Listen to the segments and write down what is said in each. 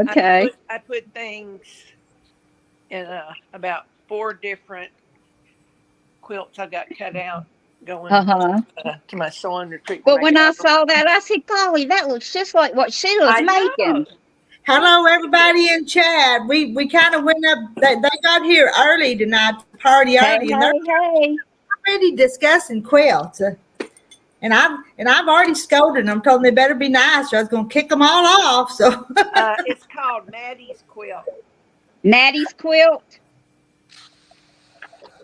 Okay. I put things in about 4 different quilts I got cut out going Uh-huh. to my sewing retreat when But I when I got home. saw that, I said, golly, that looks just like what Sheila's I know. making. Just Hello, like it. everybody in chat. We kind of went up. They got here early tonight to party Hey, early, and they're hey, hey. already discussing quilts. And I've already scolded them. Told them they better be nice, or I was going to kick them all off. So It's called Maddie's Quilt. Maddie's quilt.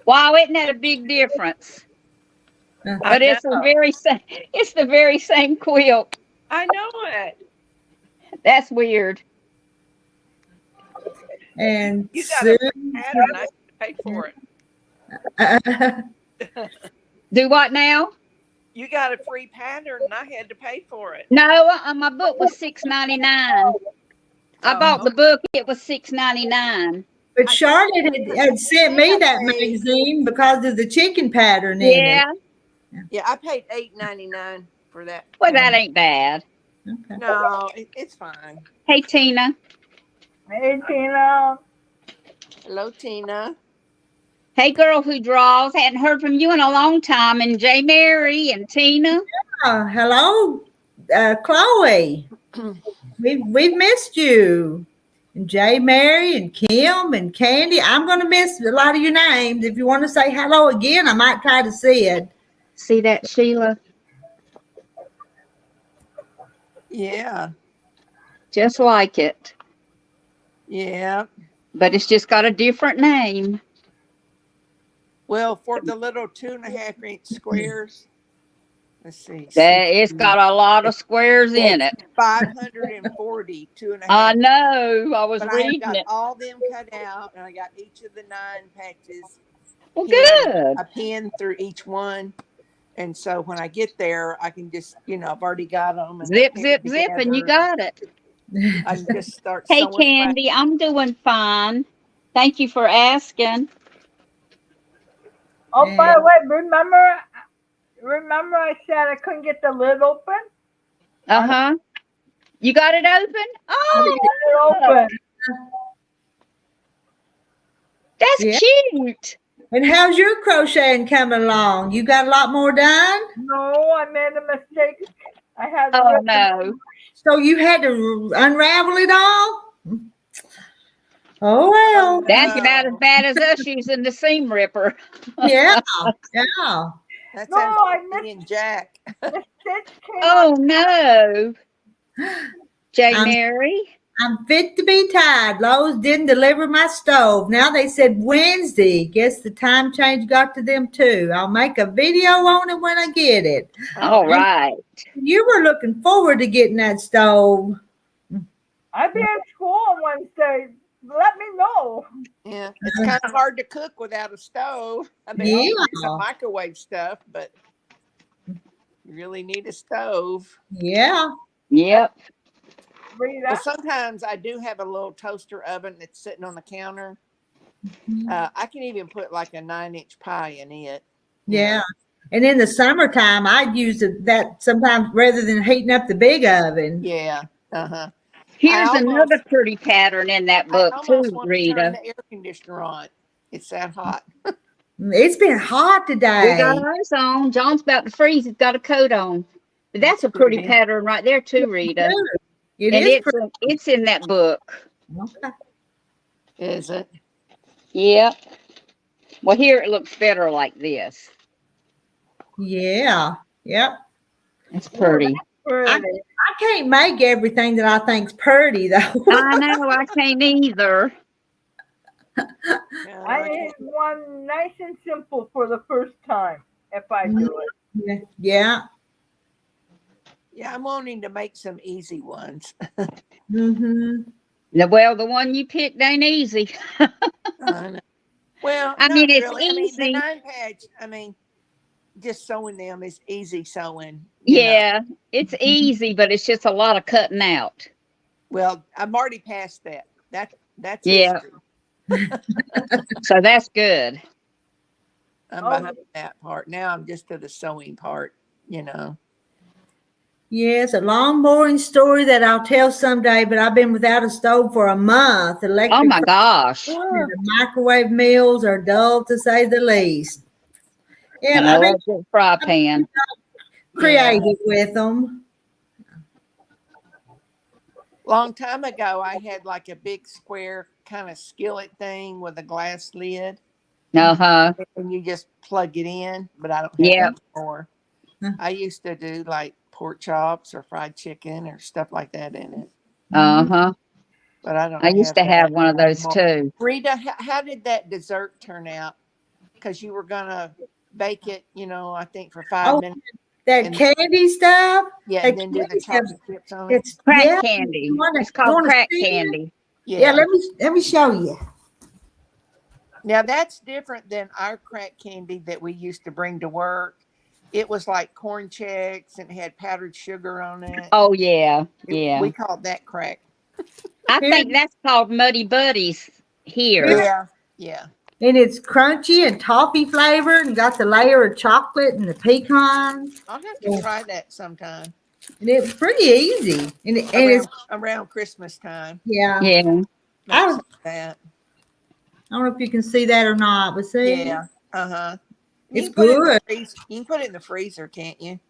Wow, isn't that a big difference? I But it's the know. very same. It's the very same quilt. I know it. That's weird. and You got a Sue. free pattern. I had to pay for it. Do what now? You got a free pattern, and I had to pay for it. No, my book was $6.99. I Oh, bought the okay. book. It was $6.99. But You know, Charlotte had I sent think me I that paid. magazine because of the chicken pattern in it. Yeah. Yeah, I paid $8.99 for that Well, that pattern. ain't bad. Okay. No, it's fine. Hey, Tina. Hey, Tina. Hello, Tina. Hey, girl who draws. Hadn't heard from you in a long time. And J. Mary and Tina. Hello, Chloe. We've missed you. And Jay, Mary, and Kim, and Candy. I'm going to miss a lot of your names. If you want to say hello again, I might try to see it. See that, Sheila? Yeah, Just like it. yeah. But it's just got a different name. Well, for the little 2.5-inch squares, let's see, It's 60. got a lot of squares in It's it. 540, two and a I half. know. I was But I have reading got it. all them cut out, and I got each of the 9 patches Well, pinned. good. I pinned through each one, and so when I get there, I can just, I've already got them, and they're Zip, pinned zip, zip, and you together. got it. I can just start Hey, sewing away. Candy, I'm doing fine. Thank you for asking. Oh, by the And way, remember I said I couldn't get the lid open? Uh-huh. You got it open? I Oh, got it open. that's yeah. cute. And how's your crocheting coming along? You got a lot more done? No, I made a mistake. I had to Oh, rip no. So you had to unravel it all? Oh, Oh well. That's about as no, bad as us using the seam ripper. Yeah. Yeah. that No, sounds I like me missed and Jack. the stitch came Oh, on. no. J. I'm Mary. I'm fit to be tied. Lowe's didn't deliver my stove. Now they said Wednesday. Guess the time change got to them too. I'll make a video on it when I get it. All Okay. right. You were looking forward to getting that stove. I'll be at school on Wednesday. Let me know. Yeah, it's kind of hard to cook without a stove. I mean, you can use a Yeah. microwave stuff, but you really need a stove. Yeah. Yep. Rita. Well, sometimes I do have a little toaster oven that's sitting on the counter. I can even put like a 9-inch pie in it. Yeah. And in the summertime, I'd use that sometimes rather than heating up the big oven. Yeah. Uh-huh. Here's another pretty pattern in that I book, almost too, want to turn Rita. the air conditioner on. It's that hot. It's been hot We got today. ours on. John's about to freeze. He's got a coat on. But that's a pretty pattern right there, too, Rita. It And is pretty. it's in that book. Okay. Is it? Yep. Well, here it looks better like this. Yeah. Yep. It's pretty. I can't make everything that I think's pretty though. I know. I can't either. No, I I need can't. one nice and simple for the first time if I do it. Yeah. Yeah, I'm wanting to make some easy ones. Mm-hmm. Well, the one you picked ain't easy. I know. Well, I not mean, it's really. I mean, the easy. 9 patch, just sewing them is easy sewing. You know. Yeah, it's easy, but it's just a lot of cutting out. Well, I'm already past that. That's Yeah. history. So that's good. I'm Oh. behind that part. Now I'm just to the sewing part, you know. Yes, a long, boring story that I'll tell someday, but I've been without a stove for a month. Oh Electric my gosh. and the microwave meals are dull to say the least. Yeah, An I've been electric fry pan. creative with them. Long time ago, I had like a big square kind of skillet thing with a glass lid, Uh-huh. and you just plug it in. But I don't have Yep. that anymore. Huh. I used to do like pork chops or fried chicken or stuff like that in it, Uh-huh. but I don't I used to that have one of those anymore. too. Rita, how did that dessert turn out? Because you were gonna bake it, I think for 5 minutes. That And candy stuff. yeah, that and then do the candy stuff, chocolate chips on it. It's Crack yeah. candy. You wanna- It's you called wanna crack see it? candy. Yeah, let me show you. Now that's different than our crack candy that we used to bring to work. It was like corn checks and had powdered sugar on it. Oh yeah. Yeah. We called that crack. I Here- think that's called Muddy Buddies here. Yeah. Yeah. And it's crunchy and toffee flavored and got the layer of chocolate and the pecans. I'll have to try that sometime And it's pretty easy. And it's around Christmas time. yeah. Yeah. I Let's was- do that. I don't know if you can see that or not, but see, Yeah. Uh-huh. It's You can put it in the good. freezer. You can put it in the freezer, can't you?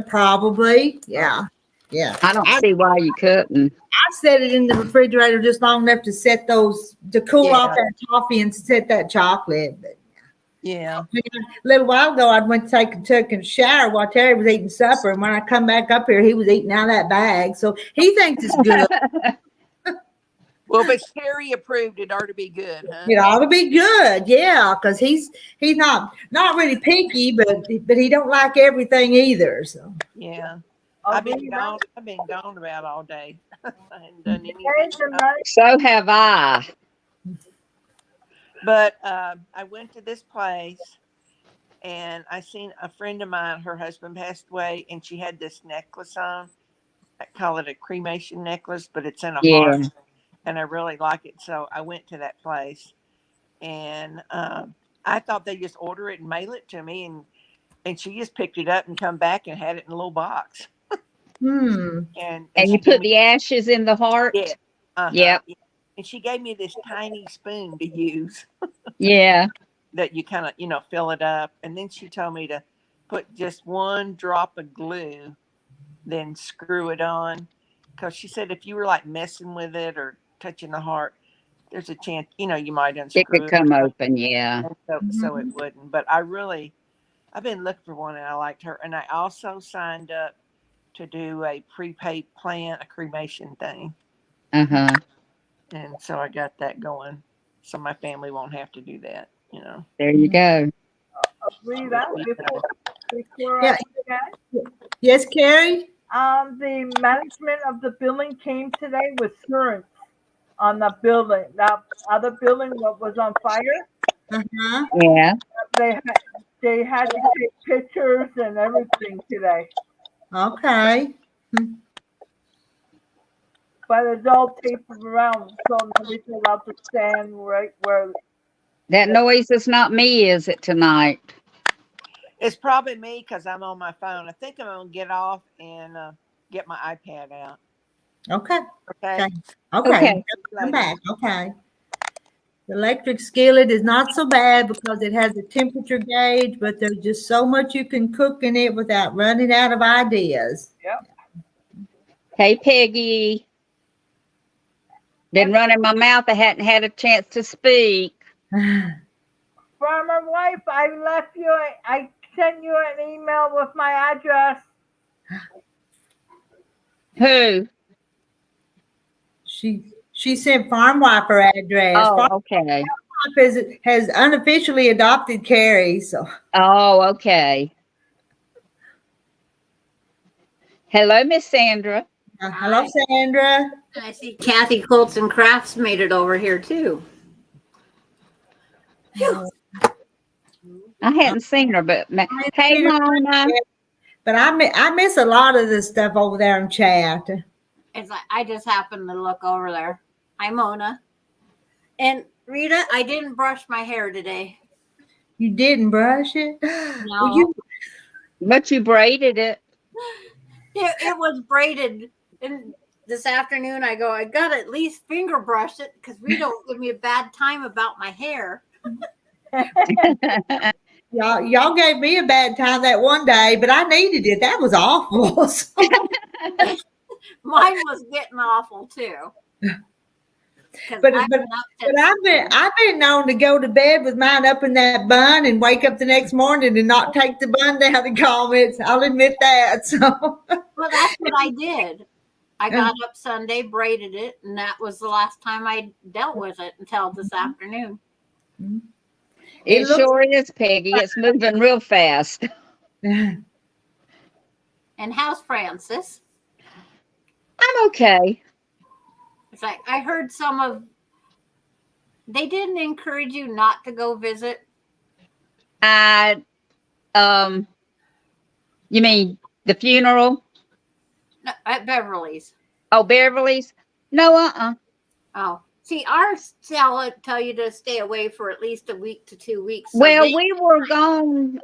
Probably, yeah, yeah. I don't see why you couldn't. I set it in the refrigerator just long enough to set those to cool off Yeah. that toffee and set that chocolate. But Yeah. a little while ago, I went to took a shower while Terry was eating supper, and when I come back up here, he was eating out of that bag. So he thinks it's good. Well, if it's Terry approved, it ought to be good, huh? It ought to be good, yeah, because he's not really picky, but he don't like everything either. So Yeah. I'll I've been be gone. I've been gone about all day. I hadn't done anything. There's a nice So have I. But I went to this place and I seen a friend of mine, her husband passed away, and she had this necklace on. I call it a cremation necklace, but it's in a Yeah. heart. And I really like it. So I went to that place and I thought they just order it and mail it to me. And she just picked it up and come back and had it in a little box. And And she you gave put me, the ashes in the heart? yeah, Yep. And she gave me this tiny spoon to use Yeah. that you kind of, fill it up. And then she told me to put just one drop of glue, then screw it on. Because she said if you were like messing with it or touching the heart, there's a chance, you might unscrew It could come open, yeah. And so it wouldn't. But I've been looking for one and I liked her. And I also signed up to do a prepaid plan, a cremation thing. Uh-huh. And so I got that going. So my family won't have to do that, There you go. agree that before Yeah. I forget. yes, Carrie. The management of the building came today with insurance on the building. That other building what was on fire, Uh-huh. Yeah. they had to take pictures and everything today. Okay. But it's all taped around, so nobody's allowed to stand right where. That noise is not me, is it, tonight? It's probably me because I'm on my phone. I think I'm going to get off and get my iPad out. Okay. Okay. Okay. Okay. Come back. Okay. The electric skillet is not so bad because it has a temperature gauge, but there's just so much you can cook in it without running out of ideas. Hey, Peggy. Been running my mouth. I hadn't had a chance to speak. Farmer wife, I sent you an email with my address. Who? She sent Farm Wife her address. Farm Oh, okay. Wife has unofficially adopted Carrie, so Oh, okay. Hello, Miss Sandra. hello, Sandra. I see Kathy Colton Crafts made it over here too. I hadn't seen her, but hey, Mona. But I miss a lot of this stuff over there in chat. It's like I just happened to look over there. Hi, Mona. And Rita, I didn't brush my hair today. You didn't brush it? No. Well, But you braided it. it was braided. And this afternoon, I go, I got to at least finger brush it because Rita will give me a bad time about my hair. Y'all gave me a bad time that one day, but I needed it. That was awful. Mine was getting awful too. 'Cause But- I've but- been up But since- I've been known to go to bed with mine up in that bun and wake up the next morning and not take the bun down and call it. I'll admit that. So Well, that's what I did. I got up Sunday, braided it, and that was the last time I dealt with it until this afternoon. It looks- sure is, Peggy. It's moving real fast. And how's Francis? I'm okay. It's like I heard they didn't encourage you not to go visit. I, you mean the funeral? No, at Beverly's. Oh, Beverly's? No, Oh, see, ours tell you to stay away for at least a week to 2 weeks. So Well, they- we were gone.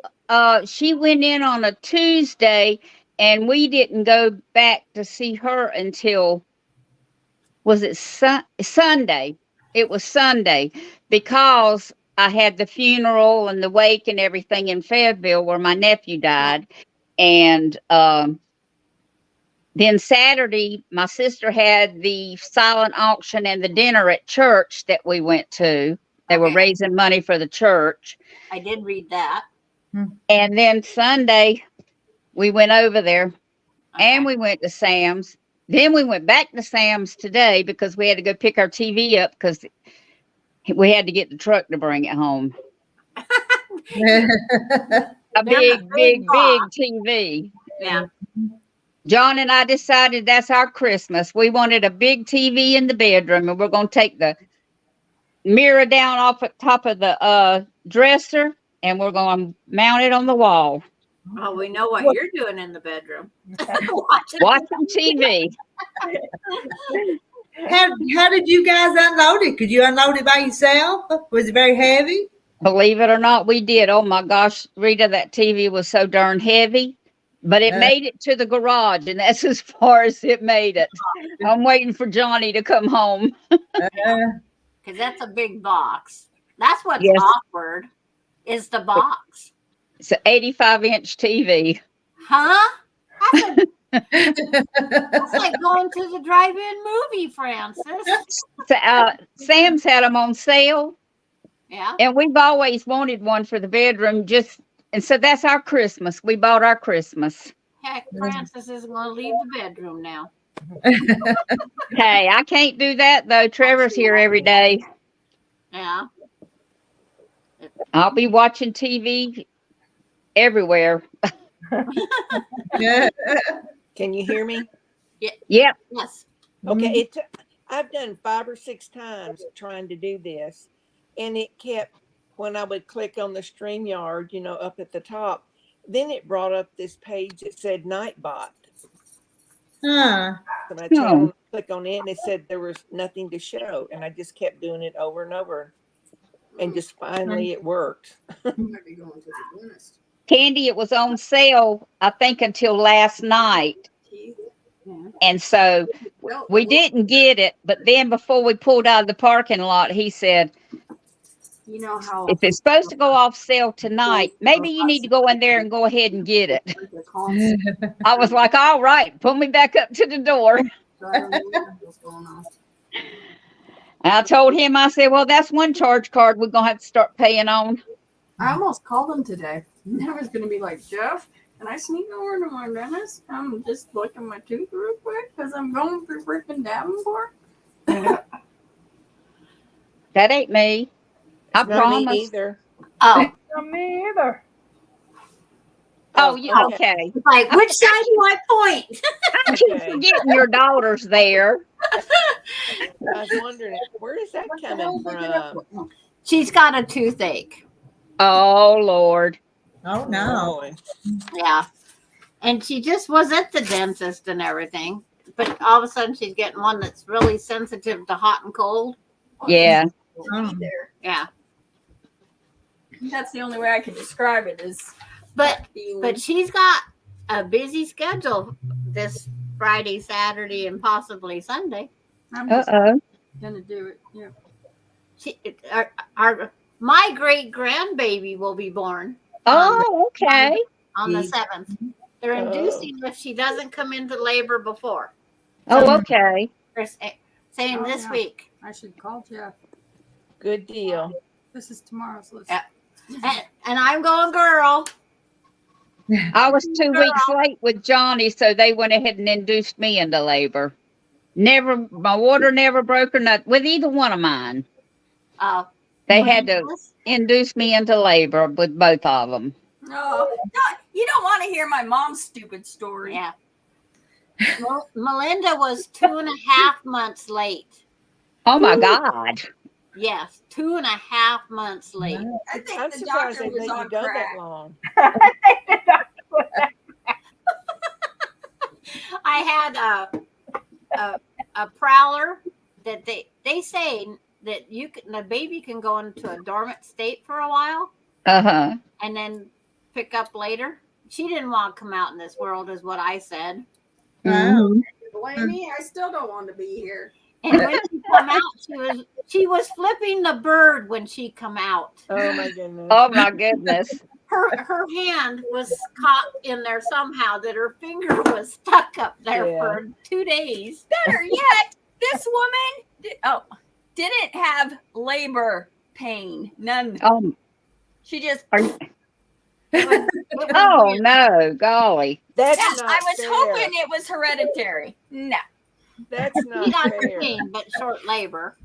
She went in on a Tuesday, and we didn't go back to see her until, was it Sunday? It was Sunday because I had the funeral and the wake and everything in Fayetteville where my nephew died. And then Saturday, my sister had the silent auction and the dinner at church that we went to. They were Okay. raising money for the church. I did read that. And then Sunday, we went over there and Okay. we went to Sam's. Then we went back to Sam's today because we had to go pick our TV up because we had to get the truck to bring it home. A They're big, the big, big big box. TV. Yeah. John and I decided that's our Christmas. We wanted a big TV in the bedroom, and we're going to take the mirror down off the top of the dresser, and we're going to mount it on the wall. Oh, we know what you're doing in the bedroom. Watching TV. how did you guys unload it? Could you unload it by yourself? Was it very heavy? Believe it or not, we did. Oh my gosh, Rita, that TV was so darn heavy, but it made it to the garage, and that's as far as it made it. I'm waiting for Johnny to come home. Because that's a big box. That's what's Yes. awkward is the box. It's an 85-inch TV. Huh? That's like going to the drive-in movie, Francis. So, Sam's had them on sale, Yeah. and we've always wanted one for the bedroom. And so that's our Christmas. We bought our Christmas. Heck, Francis is going to leave the bedroom now. Hey, I can't do that though. Trevor's here every day. Yeah. I'll be watching TV everywhere. Can you hear me? Yep. Yes. Okay, I've done 5 or 6 times trying to do this, and it kept, when I would click on the StreamYard, up at the top, then it brought up this page that said Nightbot. Huh. And I tried to click on it, and it said there was nothing to show, and I just kept doing it over and over, and just finally it worked. Candy, it was on sale, I think, until last night. And so we didn't get it. But then before we pulled out of the parking lot, he said, You know how if it's supposed to go off sale tonight, maybe you need to go in there and go ahead and get it. I was like, all right, pull me back up to the door. And I told him, I said, well, that's one charge card we're going to have to start paying on. I almost called him today. And I was going to be like, Jeff, can I sneak over to my dentist? I'm just looking my tooth real quick because I'm going through freaking Davenport. That ain't me. I Not me promise. either. Oh, Not me either. Oh, you okay. like which side do I point? I keep Okay. forgetting your daughter's there. I was wondering, where is that coming from? She's got a toothache. Oh, Lord. Oh no. Boy. Yeah. And she just was at the dentist and everything. But all of a sudden she's getting one that's really sensitive to hot and cold. Yeah. Oh. Yeah. That's the only way I can describe it is But being But she's got a busy schedule this Friday, Saturday, and possibly Sunday. I'm just Uh-oh. gonna do it. Yeah. She, my great grandbaby will be born Oh, okay. on the Yeah. 7th. They're inducing if she doesn't come into labor before. Oh, okay. They're saying Oh, this yeah. week. I should call Jeff. Good deal. This is tomorrow's list. Yeah. And I'm going girl. I was 2 weeks late with Johnny, so they went ahead and induced me into labor. Never, my water never broke or nothing with either one of mine. Oh, They had to induce me into labor with both of them. No, you don't want to hear my mom's stupid story. yeah. Melinda was 2.5 months late. Oh my God. Yes, 2.5 months late. I think I'm the surprised doctor they was let you on go that crack. long. I had a prowler that they say that the baby can go into a dormant state for a while Uh-huh. and then pick up later. She didn't want to come out in this world, is what I said. Mhm. Blame me. I still don't want to be here. And when she come out, she was flipping the bird when she come out. Oh my goodness. Oh my goodness. Her hand was caught in there somehow that her finger was stuck up there Yeah. for 2 days. Better yet, this woman didn't have labor pain. None. Oh, She just. are you, It was oh weird. no, golly. That's Yeah, not I was fair. hoping it was hereditary. No. That's She not got the fair. pain, but short labor.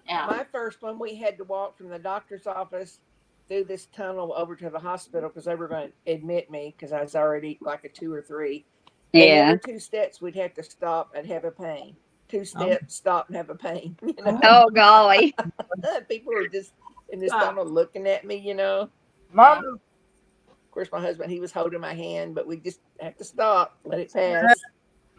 Yeah. My first one, we had to walk from the doctor's office through this tunnel over to the hospital because they were going to admit me because I was already like a 2 or 3. And Yeah. every 2 steps, we'd have to stop and have a pain. 2 steps, stop and have a pain. You know, Oh golly. people were just in this tunnel looking at me. You know, of Mom, course, my husband, he was holding my hand, but we just have to stop, let it pass.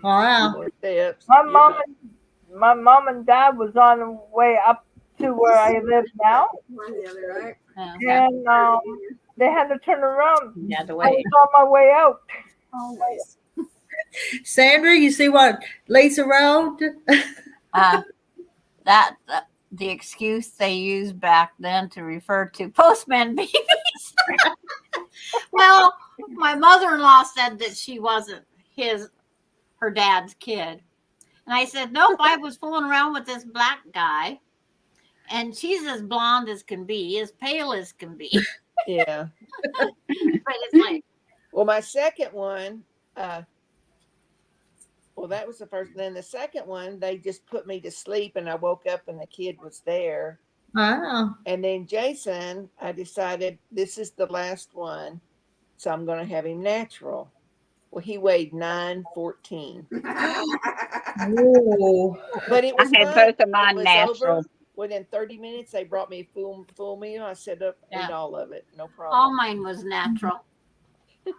Wow. More steps. my you mom know. my mom and dad was on the way up to where I live now, One or the other, right? Yeah. and they had to turn around. Yeah, the I was on my way out. Always. Sandra, you see what Lisa wrote? That the excuse they used back then to refer to postman babies. Well, my mother-in-law said that she wasn't her dad's kid. And I said, nope, I was fooling around with this black guy. And she's as blonde as can be, as pale as can be. Yeah. But it's like, Well, my second one, well, that was the first. Then the second one, they just put me to sleep, and I woke up, and the kid was there. Wow. And then Jason, I decided this is the last one, so I'm going to have him natural. Well, he weighed 914, Oh. but it I was had fun. both of It mine was natural. over. Within 30 minutes, they brought me a full meal. I set up, ate Yeah. all of it, no all problem. mine was natural.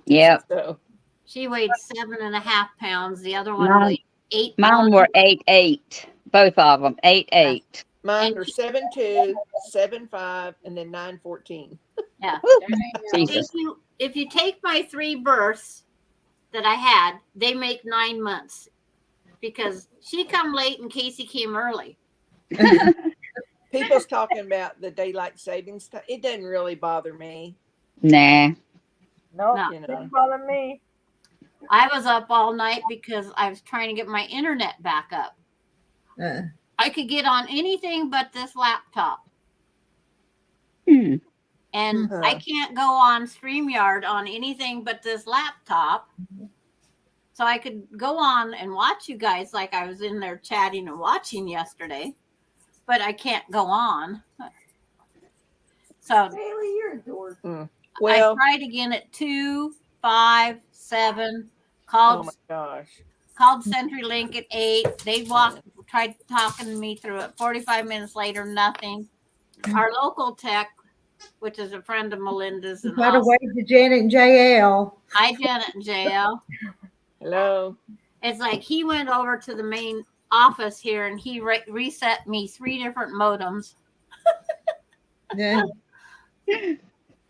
Yep. So She weighed 7.5 pounds. The other one Mine- weighed 8 Mine pounds. were 8'8". Both of them. 8'8". mine And- were 7'2", 7'5", and then 914. Yeah. Woo. If Jesus. if you take my 3 births that I had, they make 9 months because she come late and Casey came early. People's talking about the daylight savings time. It doesn't really bother me, Nah. No, No. you know. didn't bother me. I was up all night because I was trying to get my internet back up. I could get on anything but this laptop. Hmm. And Uh-huh. I can't go on StreamYard on anything but this laptop. So I could go on and watch you guys like I was in there chatting and watching yesterday, but I can't go on. So Haley, you're a dork. Well, I tried again at 2, 5, 7, oh my gosh. called CenturyLink at 8. They tried talking me through it. 45 minutes later, nothing. Our local tech, which is a friend of Melinda's, and By the way, to Janet and JL. hi Janet and JL. Hello. It's like he went over to the main office here and he reset me 3 different modems. Yeah.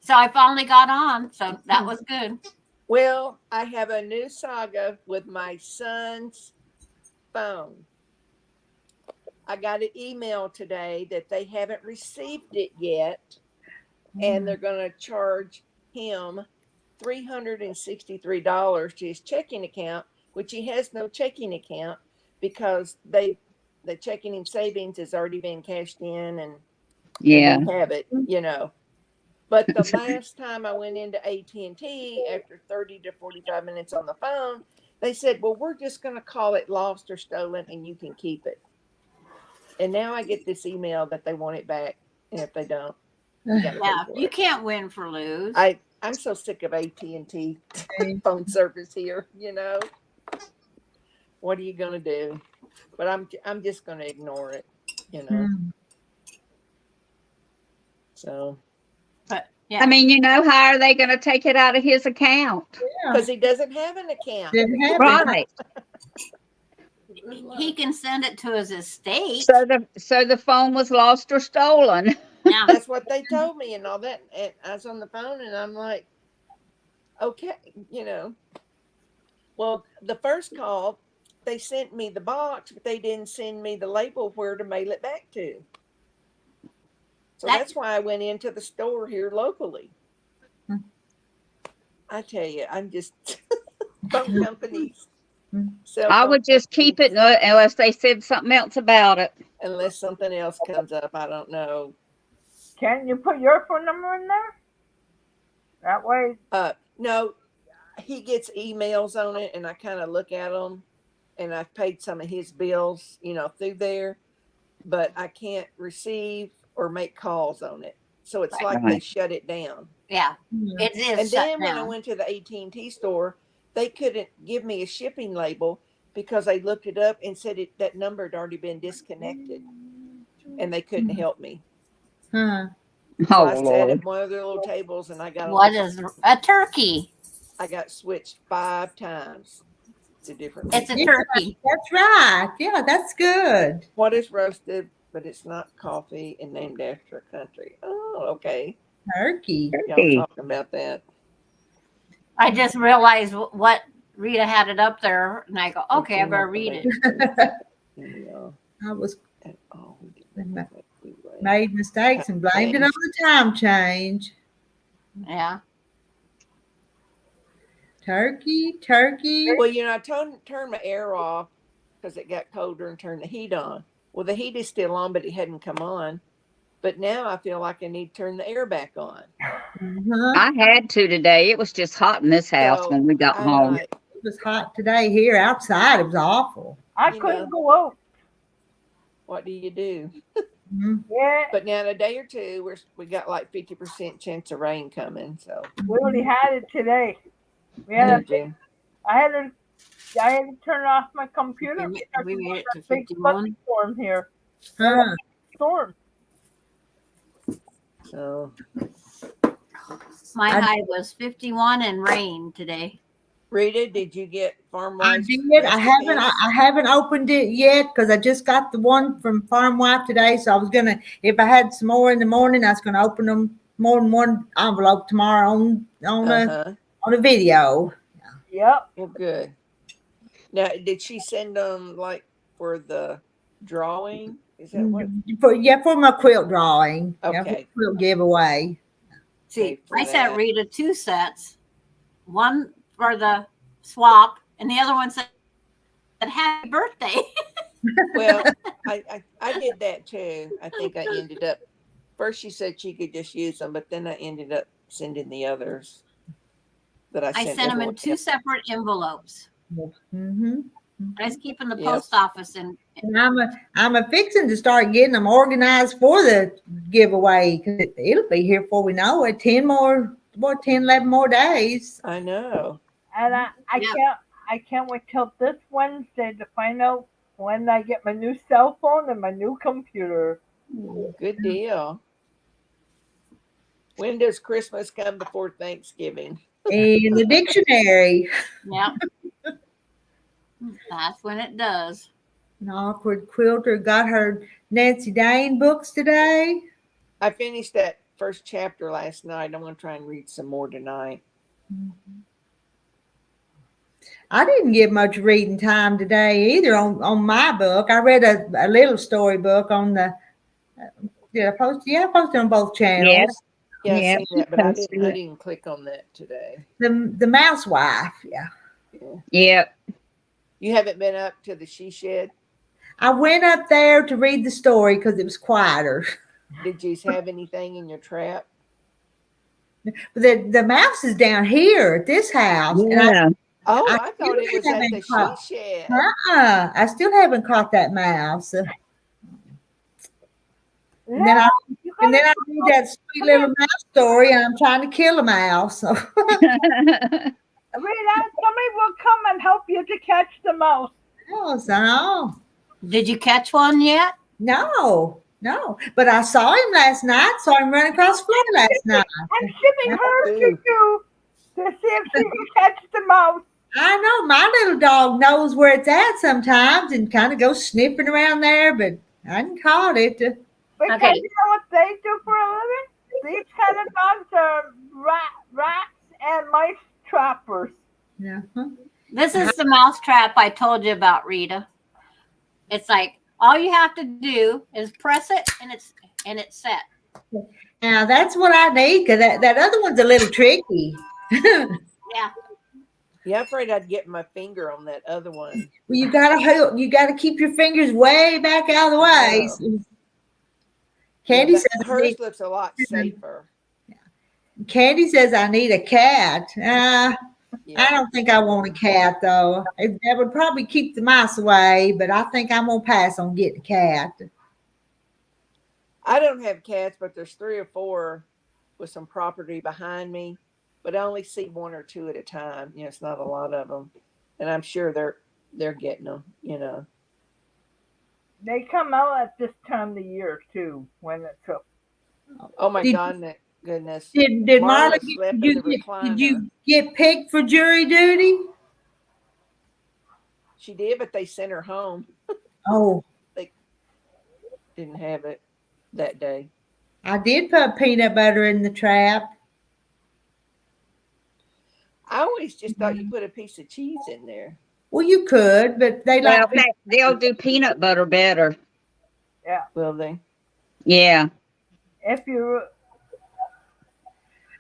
So I finally got on. So that was good. Well, I have a new saga with my son's phone. I got an email today that they haven't received it yet, and they're going to charge him $363 to his checking account, which he has no checking account because the checking and savings has already been cashed in and Yeah. we have it, you know. But the last time I went into AT&T after 30 to 45 minutes on the phone, they said, well, we're just going to call it lost or stolen and you can keep it. And now I get this email that they want it back. And if they don't, you got to pay Yeah, for you it. can't win for lose. I'm so sick of AT&T phone service here, you know. What are you going to do? But I'm just going to ignore it, you know. So, But I yeah, mean, how are they going to take it out of his account? because he doesn't have an account. Didn't happen. Right. he can send it to his estate. So the phone was lost or stolen. Yeah, That's what they told me and all that. And I was on the phone and I'm like, okay, you know. Well, the first call, they sent me the box, but they didn't send me the label where to mail it back to. So that's why I went into the store here locally. I tell you, I'm just phone companies. I would just keep it unless they said something else about it. Unless something else comes up, I don't know. Can't you put your phone number in there? That way, No, he gets emails on it, and I kind of look at them, and I've paid some of his bills, you know, through there, but I can't receive or make calls on it. So it's like they Right. shut it down. yeah, Hmm. it is. And shut then when I down. went to the AT&T store, they couldn't give me a shipping label because I looked it up and said that number had already been disconnected, and they couldn't help me. Huh. So Oh, I sat Lord. at one of their little tables and I got What is a turkey? I got switched 5 times to different It's a people. turkey. That's right. Yeah, that's good. What is roasted, but it's not coffee and named after a country? Oh, okay. Turkey. Y'all Turkey. talking about that. I just realized what Rita had it up there, and I go, okay, I better read it. Yeah. I was Oh, we did that. We were- made mistakes and blamed it on the time change. Yeah, Turkey. Well, you know, I turned my air off because it got colder and turned the heat on. Well, the heat is still on, but it hadn't come on. But now I feel like I need to turn the air back on. Uh-huh. I had to today. It was just hot in this house So when we got I'm home. like, It was hot today here. Outside, it was awful. I You couldn't know. go out. what do you do? Mhm. Yeah, But now in a day or two, we got like 50% chance of rain coming. So we already had it today. We had Did you? I had to turn off my computer we because made we it got to a big 51. storm here. Huh. Storm. So My I- high was 51 and rain today. Rita, did you get Farm I Wife's did. I haven't. recipes? I haven't opened it yet because I just got the one from Farm Wife today. So I was gonna, if I had some more in the morning, I was gonna open them more than one envelope tomorrow Uh-huh. on a video. Yep. Well, good. Now, did she send them like for the drawing? Is that what? For my quilt drawing. Yeah, for Okay. quilt giveaway. See, for I sent that. Rita 2 sets, one for the swap, and the other one said, happy birthday. Well, I did that too. I think I ended up first. She said she could just use them, but then I ended up sending the others that I sent them in everyone 2 else. separate envelopes. Mm-hmm. I was keeping the Yes. post office and And I'm a fixing to start getting them organized for the giveaway because it'll be here before we know it. 10, 11 more days. I know. And I Yeah. can't wait till this Wednesday to find out when I get my new cell phone and my new computer. Good deal. When does Christmas come before Thanksgiving? In the dictionary. yeah. That's when it does. An awkward quilter got her Nancy Dane books today. I finished that first chapter last night. I'm going to try and read some more tonight. I didn't get much reading time today either on my book. I read a little storybook on the. Did I post? Yeah, I posted on both channels. Yes. Yeah, I Yeah, seen that, but I posted didn't. I it. didn't click on that today. The Mouse Wife. Yeah, Yeah. Yeah. You haven't been up to the she shed. I went up there to read the story because it was quieter. Did you have anything in your trap? The mouse is down here at this house, and Yeah. Oh, I I thought it was still at haven't the she caught. shed. I still haven't caught that mouse. And then Yeah, I you and then gotta, I read that sweet little mouse story, and I'm trying to kill a mouse. So, Rita, somebody will come and help you to catch the mouse. no, Did you catch one yet? no. But I saw him last night. Saw him running across the floor last night. I'm shipping her to you to see if she can catch the mouse. I know my little dog knows where it's at sometimes and kind of goes sniffing around there, but I hadn't caught it. Because Okay. you know what they do for a living? These kind of dogs are rats and mice trappers. Yeah. This is the mouse trap I told you about, Rita. It's like all you have to do is press it and it's set. Now that's what I need because that other one's a little tricky. Yeah. Yeah, I'm afraid I'd get my finger on that other one. Well, you gotta keep your fingers way back out of the way. Candy Yeah, says but hers looks a lot safer. Candy says I need a cat. I Yeah. don't think I want a cat though. That would probably keep the mice away, but I think I'm gonna pass on getting a cat. I don't have cats, but there's 3 or 4 with some property behind me, but I only see 1 or 2 at a time. You know, it's not a lot of them, and I'm sure they're getting them. You know. They come out at this time of the year too, when it's up. Oh my Did- goodness! Did Marla Marla slept did in the did you recliner. get picked for jury duty? She did, but they sent her home. Oh, Didn't have it that day. I did put peanut butter in the trap. I always just thought you put a piece of cheese in there. Well, you could, but they Well, like they'll do peanut butter better. Will they? Yeah. If you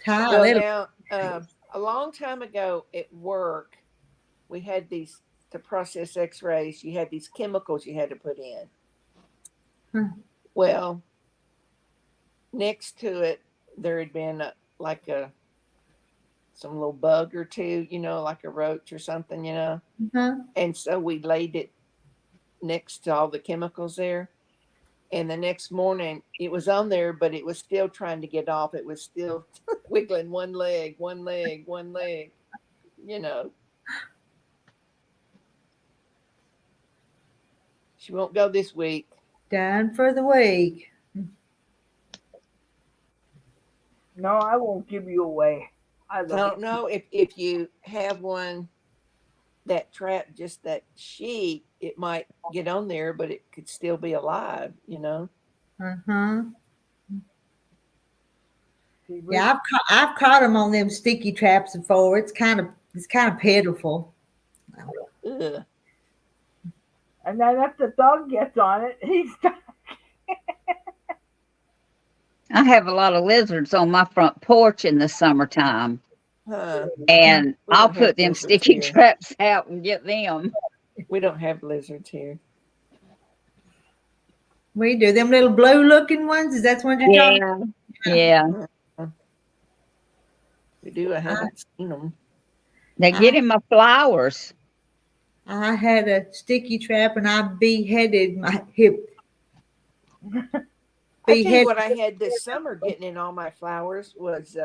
Ty, Well, little- now, a long time ago at work, we had these to process X-rays. You had these chemicals you had to put in. Well, next to it, there had been some little bug or two, you know, like a roach or something, you know. And so we laid it next to all the chemicals there. And the next morning, it was on there, but it was still trying to get off. It was still wiggling one leg, you know. She won't go this week. done for the week. no, I won't give you away. I I love don't know if you have one that trap just that sheet, it might get on there, but it could still be alive, you know. Uh-huh. it. Yeah, I've caught them on them sticky traps before. It's kind of pitiful. Ugh. And then if the dog gets on it, he's I have a lot of lizards on my front porch in the summertime, Huh. and We I'll don't have put them lizards sticky here. traps out and get them. We don't have lizards here. We do them little blue looking ones. Is that what you're talking about? Yeah. We do. I haven't seen them. They get in my flowers. I had a sticky trap and I beheaded my hip. I tell you Beheaded. what I had this summer getting in all my flowers was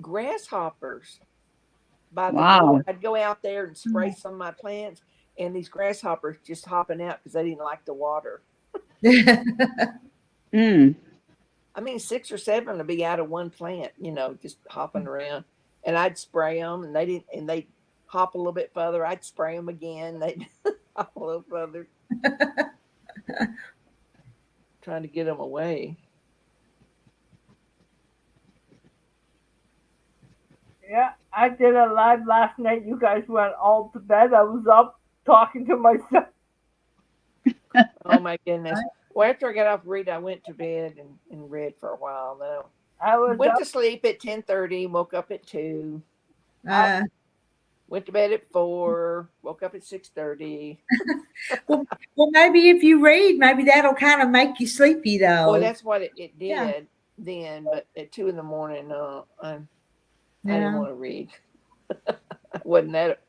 grasshoppers. By the Wow. door. I'd go out there and spray some of my plants, and these grasshoppers just hopping out because they didn't like the water. Mm. I mean, 6 or 7 would be out of one plant, you know, just hopping around. And I'd spray them, and they'd hop a little bit further. I'd spray them again. They'd hop a little further, trying to get them away. Yeah, I did a live last night. You guys went all to bed. I was up talking to myself. Oh my goodness. Well, after I got off reading, I went to bed and read for a while. Though I was went up. to sleep at 10:30, woke up at 2, Uh, went to bed at 4, woke up at 6:30. well, maybe if you read, maybe that'll kind of make you sleepy Well, though. that's what it Yeah. did then, but at 2 in the morning, I didn't Yeah. want to read. Wasn't that?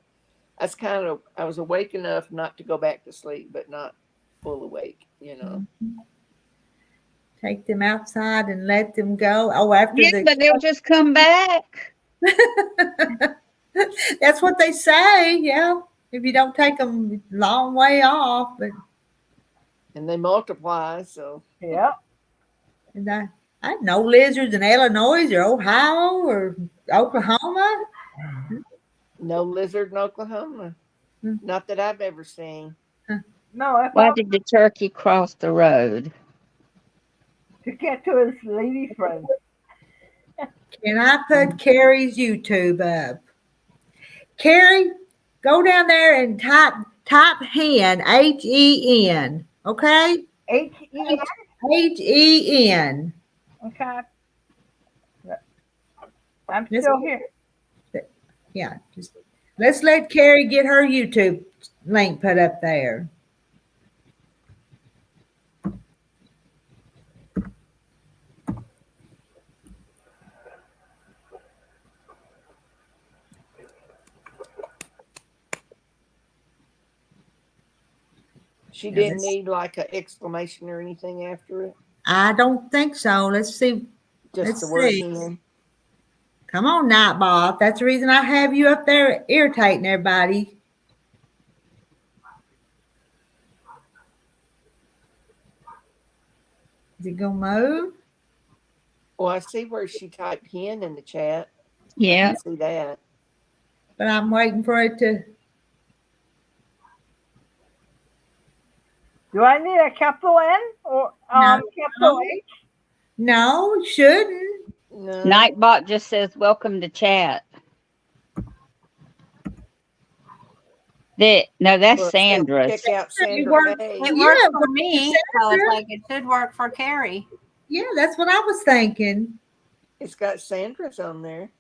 I was awake enough not to go back to sleep, but not full awake. Take them outside and let them go. Oh, after Yeah, but they'll just come back. that's what they say. Yeah. If you don't take them long way off, but And they multiply, so Yeah. and I know lizards in Illinois or Ohio or Oklahoma. no lizard in Oklahoma. Hmm. Not that I've ever seen. No, I Why thought did the turkey cross the road? to get to his lady friend. Can I put Carrie's YouTube up? Carrie, go down there and type hen, HEN. Okay? H-E-N? HEN. Okay. I'm Yes. still here. Yeah, just let's let Carrie get her YouTube link put up there. She Yeah, didn't this- need like an exclamation or anything after it. I don't think so. Let's see. Just Let's the word see. hen. Come on, Nightbot. That's the reason I have you up there irritating everybody. Is it gonna move? Well, I see where she typed hen in the chat. Yeah. I see that. But I'm waiting for it to. Do I need a capital N or capital H? No, it shouldn't. No. Nightbot just says, welcome to chat. No, that's Well, it says Sandra's. Check out Sandra worked. Page. It Yeah, worked for but me, so it's like it should work for Carrie. Yeah, that's what I was thinking. It's got Sandra's on there.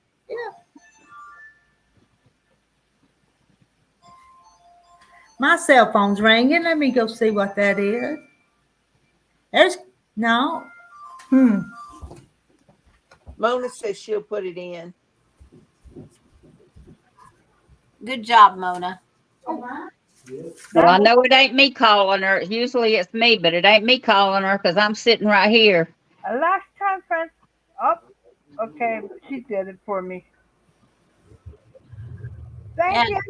My cell phone's ringing. Let me go see what that is. There's no. Mona says she'll put it in. Good job, Mona. Well, I know it ain't me calling her. Usually it's me, but it ain't me calling her because I'm sitting right here. Last time, friends. Oh, okay. She did it for me. Thank Yeah. you.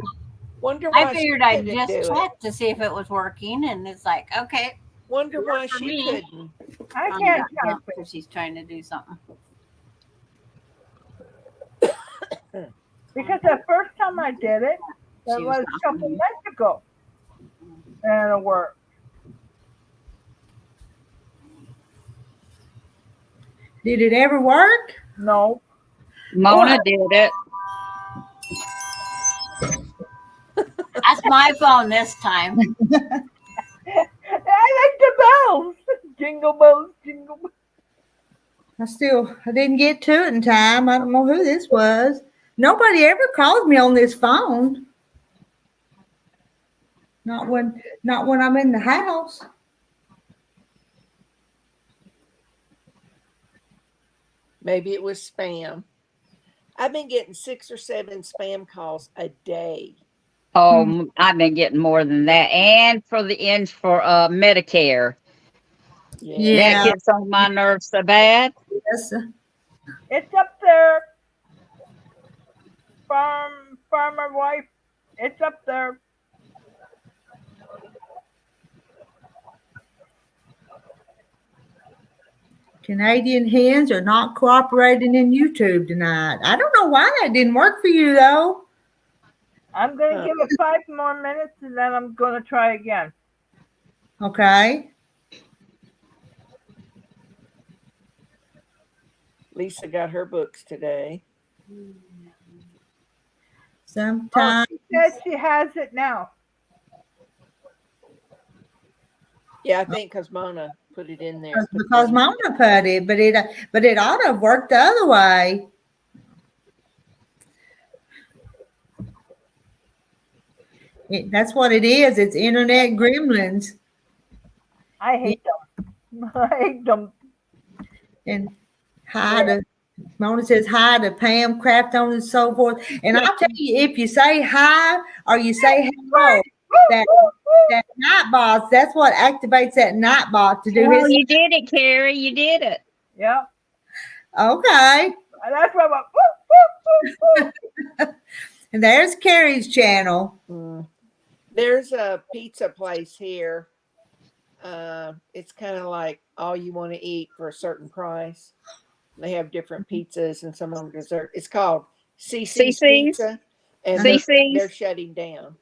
Wonder why I figured she I'd couldn't just do it. check to see if it was working, and it's like, okay. Wonder why for she me. couldn't. I can't type it. because she's trying to do something. Because the first time I did it, that She was was a couple talking. months ago. And it worked. Did it ever work? No. Mona did it. That's my phone this time. I like the bells. Jingle bells, jingle bells. I didn't get to it in time. I don't know who this was. Nobody ever calls me on this phone. Not when I'm in the house. Maybe it was spam. I've been getting 6 or 7 spam calls a day. Oh, I've been getting more than that. And for the ends for Medicare. Yeah. That gets on my nerves so bad. Yes. It's up there. Farmer wife. It's up there. Canadian hens are not cooperating in YouTube tonight. I don't know why that didn't work for you though. I'm going to give it 5 more minutes and then I'm going to try again. Okay. Lisa got her books today. Sometimes She says she has it now. Yeah, I think because Mona put it in there. because Mama put it, but it ought to have worked the other way. That's what it is. It's internet gremlins. I hate them. I hate them. And hi to Mona says hi to Pam Crafton and so forth. And I'll tell you, if you say hi or you say hello, that Nightbot, that's what activates that Nightbot to do Oh, his. you did it, Carrie. You did it. Yeah. Okay. And that's why I'm like, woo, woo, woo, woo. And there's Carrie's channel. There's a pizza place here. It's kind of like all you want to eat for a certain price. They have different pizzas and some of them dessert. It's called CC's Pizza, and they're CC's. shutting down.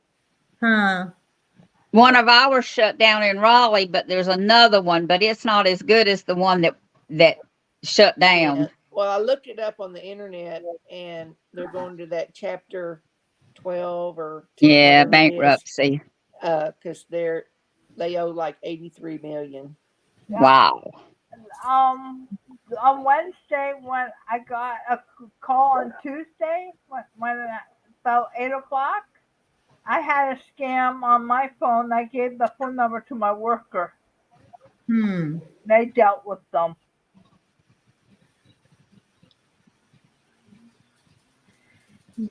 Huh. One of ours shut down in Raleigh, but there's another one, but it's not as good as the one that shut down. Yeah. Well, I looked it up on the internet, and they're going to that chapter 12 or 10, Yeah, whatever it is, bankruptcy. because they owe like 83 million. Yeah. Wow. On Wednesday, when I got a call on Tuesday, when about 8 o'clock, I had a scam on my phone. I gave the phone number to my worker. They dealt with them.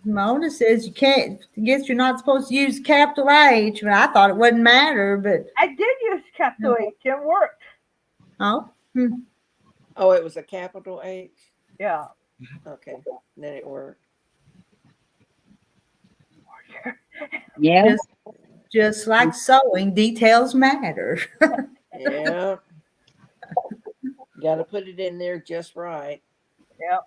Mona says you can't. I guess you're not supposed to use capital H, but I thought it wouldn't matter. But I did use capital H. It worked. oh, Oh, it was a capital H? Yeah. Okay, then it worked. Yeah. just like sewing, details matter. Yeah. Got to put it in there just right. Yeah.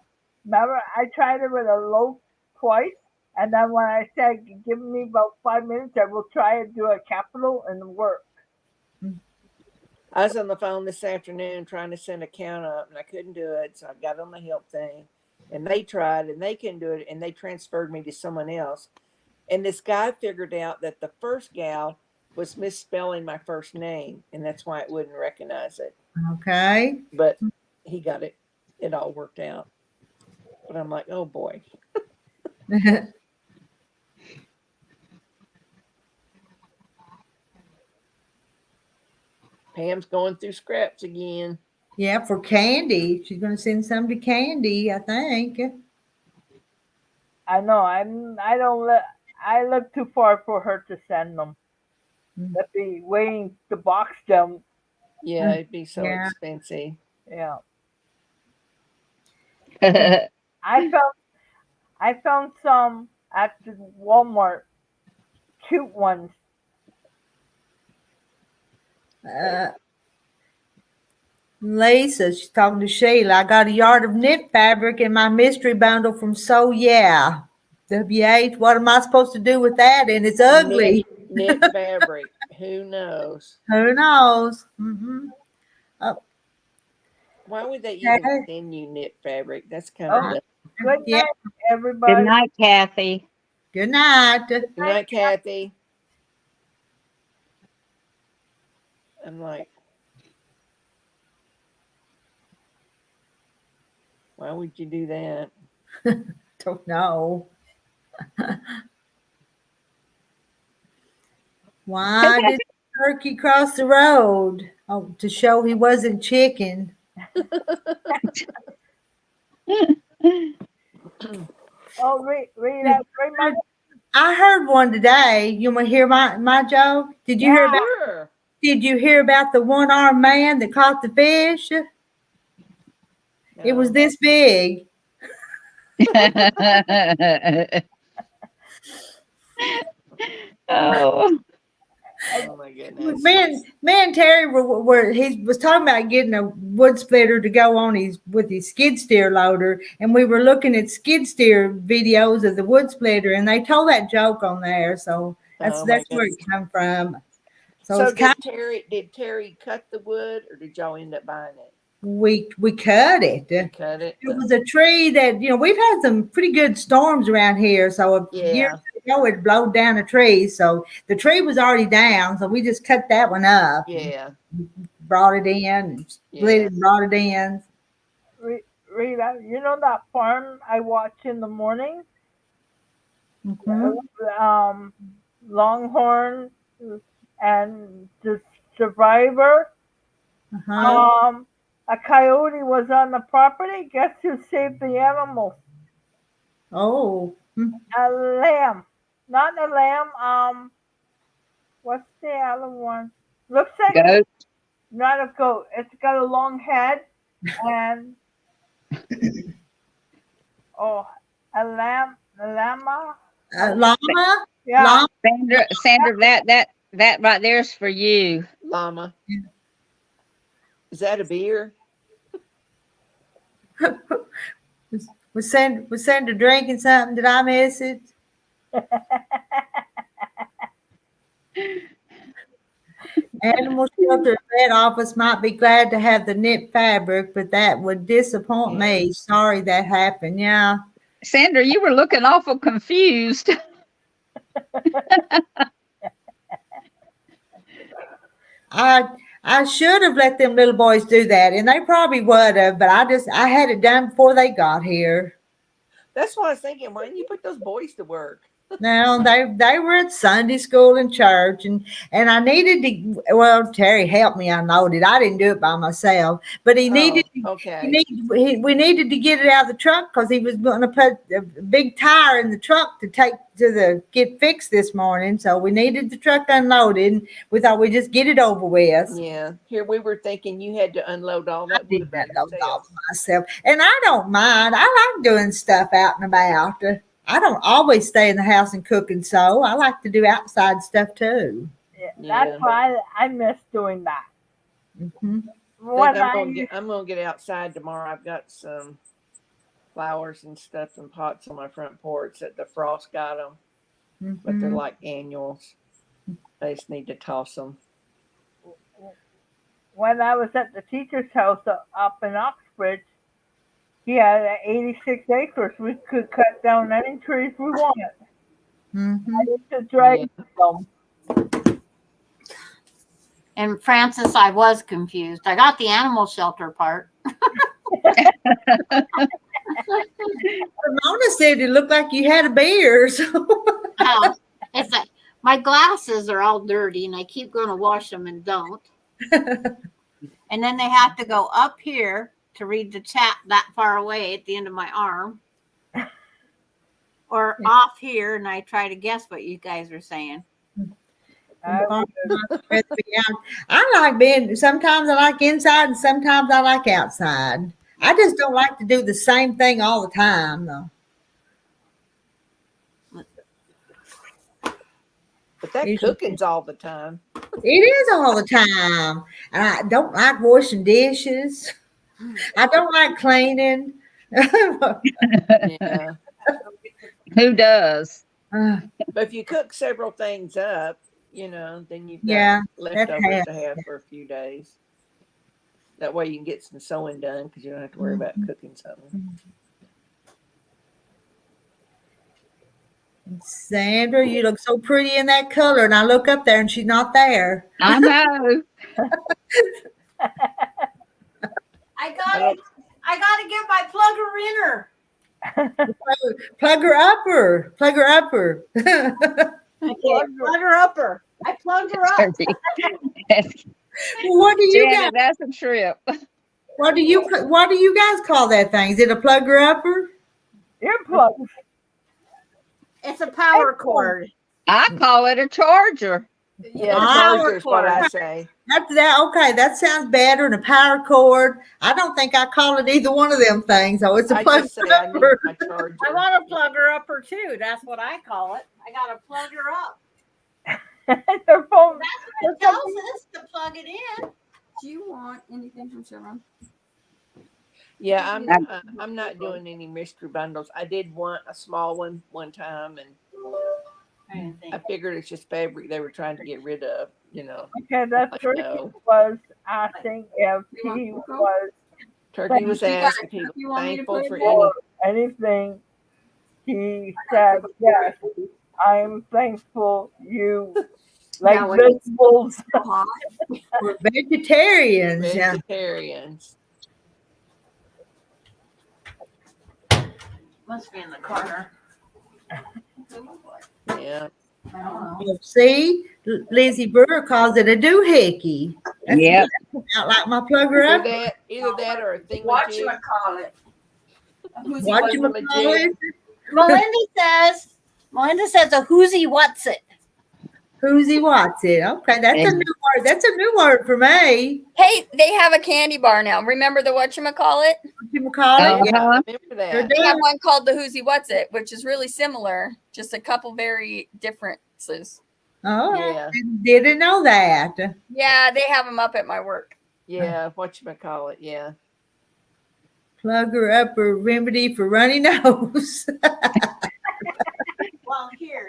Remember, I tried it with a loaf twice, and then when I said, give me about 5 minutes, I will try and do a capital and work. I was on the phone this afternoon trying to send a count up, and I couldn't do it, so I got on the help thing, and they tried, and they couldn't do it, and they transferred me to someone else. And this guy figured out that the first gal was misspelling my first name, and that's why it wouldn't recognize it. Okay. But he got it. It all worked out. But I'm like, oh boy. Pam's going through scraps again. Yeah, for Candy. She's going to send some to Candy, I think. I know. I look too far for her to send them. That'd be waiting to box them. Yeah, it'd be so Yeah. expensive. Yeah. I found some at the Walmart. Cute ones. Lisa, she's talking to Sheila. I got a yard of knit fabric in my mystery bundle from So Yeah. WH, what am I supposed to do with that? And it's ugly. Knit fabric. Who knows? Who knows? Why would they even Okay. send you knit fabric? That's kind of dumb. Good Yeah. night, everybody. Good night, Kathy. Good night. Good night, Kathy. I'm like, why would you do that? Don't know. Why did Turkey cross the road? Oh, to show he wasn't chicken. Oh, read that. Read my. I heard one today. You want to hear my joke? Did you hear about? Sure. Did you hear about the one-armed man that caught the fish? It was No. this big. Oh. Oh my goodness. Me and Terry were he was talking about getting a wood splitter to go on with his skid steer loader, and we were looking at skid steer videos of the wood splitter, and they told that joke on there, so that's Oh my where it come from. So So it's kind did Terry cut the wood, or did y'all end up buying it? we cut it. Cut it. It was a tree that, we've had some pretty good storms around here. So a year ago, it blowed down a tree. So the tree was already down. So we just cut that one up. Yeah. Brought it in, split it, and brought it in. Rita, you know that farm I watch in the morning? Mhm. Longhorn and the Survivor. Uh-huh. A coyote was on the property. Guess who saved the animals? Oh. A lamb. Not a lamb. What's the other one? Looks like Goat. not a goat. It's got a long head and a lamb. A llama. Llama? Yeah. Llama? Sandra, that right there's for you. Llama. Is that a beer? Was Sandra drinking something? Did I miss it? Animal shelter vet office might be glad to have the knit fabric, but that would disappoint me. Sorry that happened. Yeah. Sandra, you were looking awful confused. I should have let them little boys do that, and they probably would have, but I had it done before they got here. That's what I was thinking. Why didn't you put those boys to work? No, they were at Sunday school and church, and I needed to. Well, Terry helped me unload it. I didn't do it by myself, but he needed. Okay. We needed to get it out of the truck because he was going to put a big tire in the truck to take to get fixed this morning. So we needed the truck unloaded. And we thought we'd just get it over with. Yeah. Here we were thinking you had to unload all that. I did that all myself, and I don't mind. I like doing stuff out and about. I don't always stay in the house and cook and sew. I like to do outside stuff too. Yeah, that's why I miss doing that. Mm-hmm. I'm gonna get outside tomorrow. I've got some flowers and stuff and pots on my front porch that the frost got them, but they're like annuals. I just need to toss them. When I was at the teacher's house up in Oxbridge, he had 86 acres. We could cut down any trees we wanted. Mm-hmm. I used to drag them. And Francis, I was confused. I got the animal shelter part. Ramona said it looked like you had a beer. So. It's like my glasses are all dirty, and I keep going to wash them and don't. And then they have to go up here to read the chat that far away at the end of my arm, or off here, and I try to guess what you guys are saying. I like being, sometimes I like inside and sometimes I like outside. I just don't like to do the same thing all the time, though. But that cooking's all the time. It is all the time. And I don't like washing dishes. I don't like cleaning. Yeah. Who does? But if you cook several things up, then you've got leftovers to have for a few days. That way you can get some sewing done because you don't have to worry about cooking something. Sandra, you look so pretty in that color, and I look up there and she's not there. I know. I gotta get my plugger in her. Plug her upper. Plug her upper. I plug her upper. I plugged her up. What do you Janet, that's a trip. What do you guys call that thing? Is it a plugger upper? Earplugs. It's a power cord. I call it a charger. Yeah, charger is what I say. Okay, that sounds better than a power cord. I don't think I call it either one of them things. So it's a plug upper. I want to plug her upper too. That's what I call it. I gotta plug her up. Their phone. That's what it tells us to plug it in. Do you want anything from Chevron? Yeah, I'm not doing any mystery bundles. I did a small one time, and I figured it's just fabric they were trying to get rid of. Okay, that's Ricky was asking if he was Turkey was You got asking it. people You want me to thankful put for it any. Anything, he said, yes, I'm thankful you like Now, when it's vegetables. so hot, We're vegetarians. Yeah. Vegetarians. Must be in the corner. Yeah. I don't know. Well, see, Lizzie Brewer calls it a doohickey. That's Yep. not like my plugger up. Either that or a thing What you call it? Who's he What was you the call it? Melinda says a whoosy what's it. Who's what's it? Okay, that's a new word. That's a new word for me. Hey, they have a candy bar now. Remember the whatchamacallit? What you call it? Yeah, Uh-huh. Remember sure that. They have do. one called the Whoosy What's It, which is really similar, just a couple very differences. Oh, Yeah. didn't know that. Yeah, they have them up at my work. Yeah. Whatchamacallit. Yeah. Plugger upper remedy for runny nose. Well, here,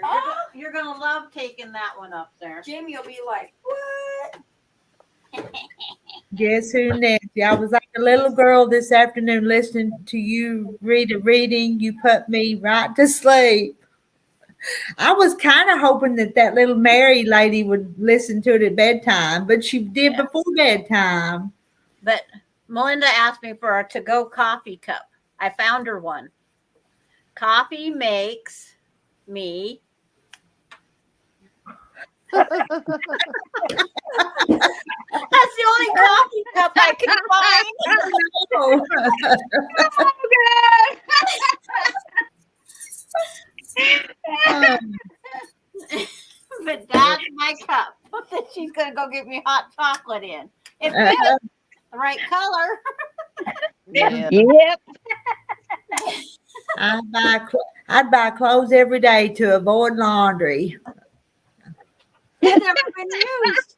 you're gonna love taking that one up there. Jimmy will be like, what? Guess who, Nancy? I was like a little girl this afternoon listening to you read a reading. You put me right to sleep. I was kind of hoping that little Mary lady would listen to it at bedtime, but she did before bedtime. But Melinda asked me for a to-go coffee cup. I found her one. Coffee makes me. That's the only coffee cup I could find. Oh, But that's my cup that she's gonna go get me hot chocolate in. It's uh, the right color. Yeah. Yep. I'd buy clothes every day to avoid laundry. It's never been used.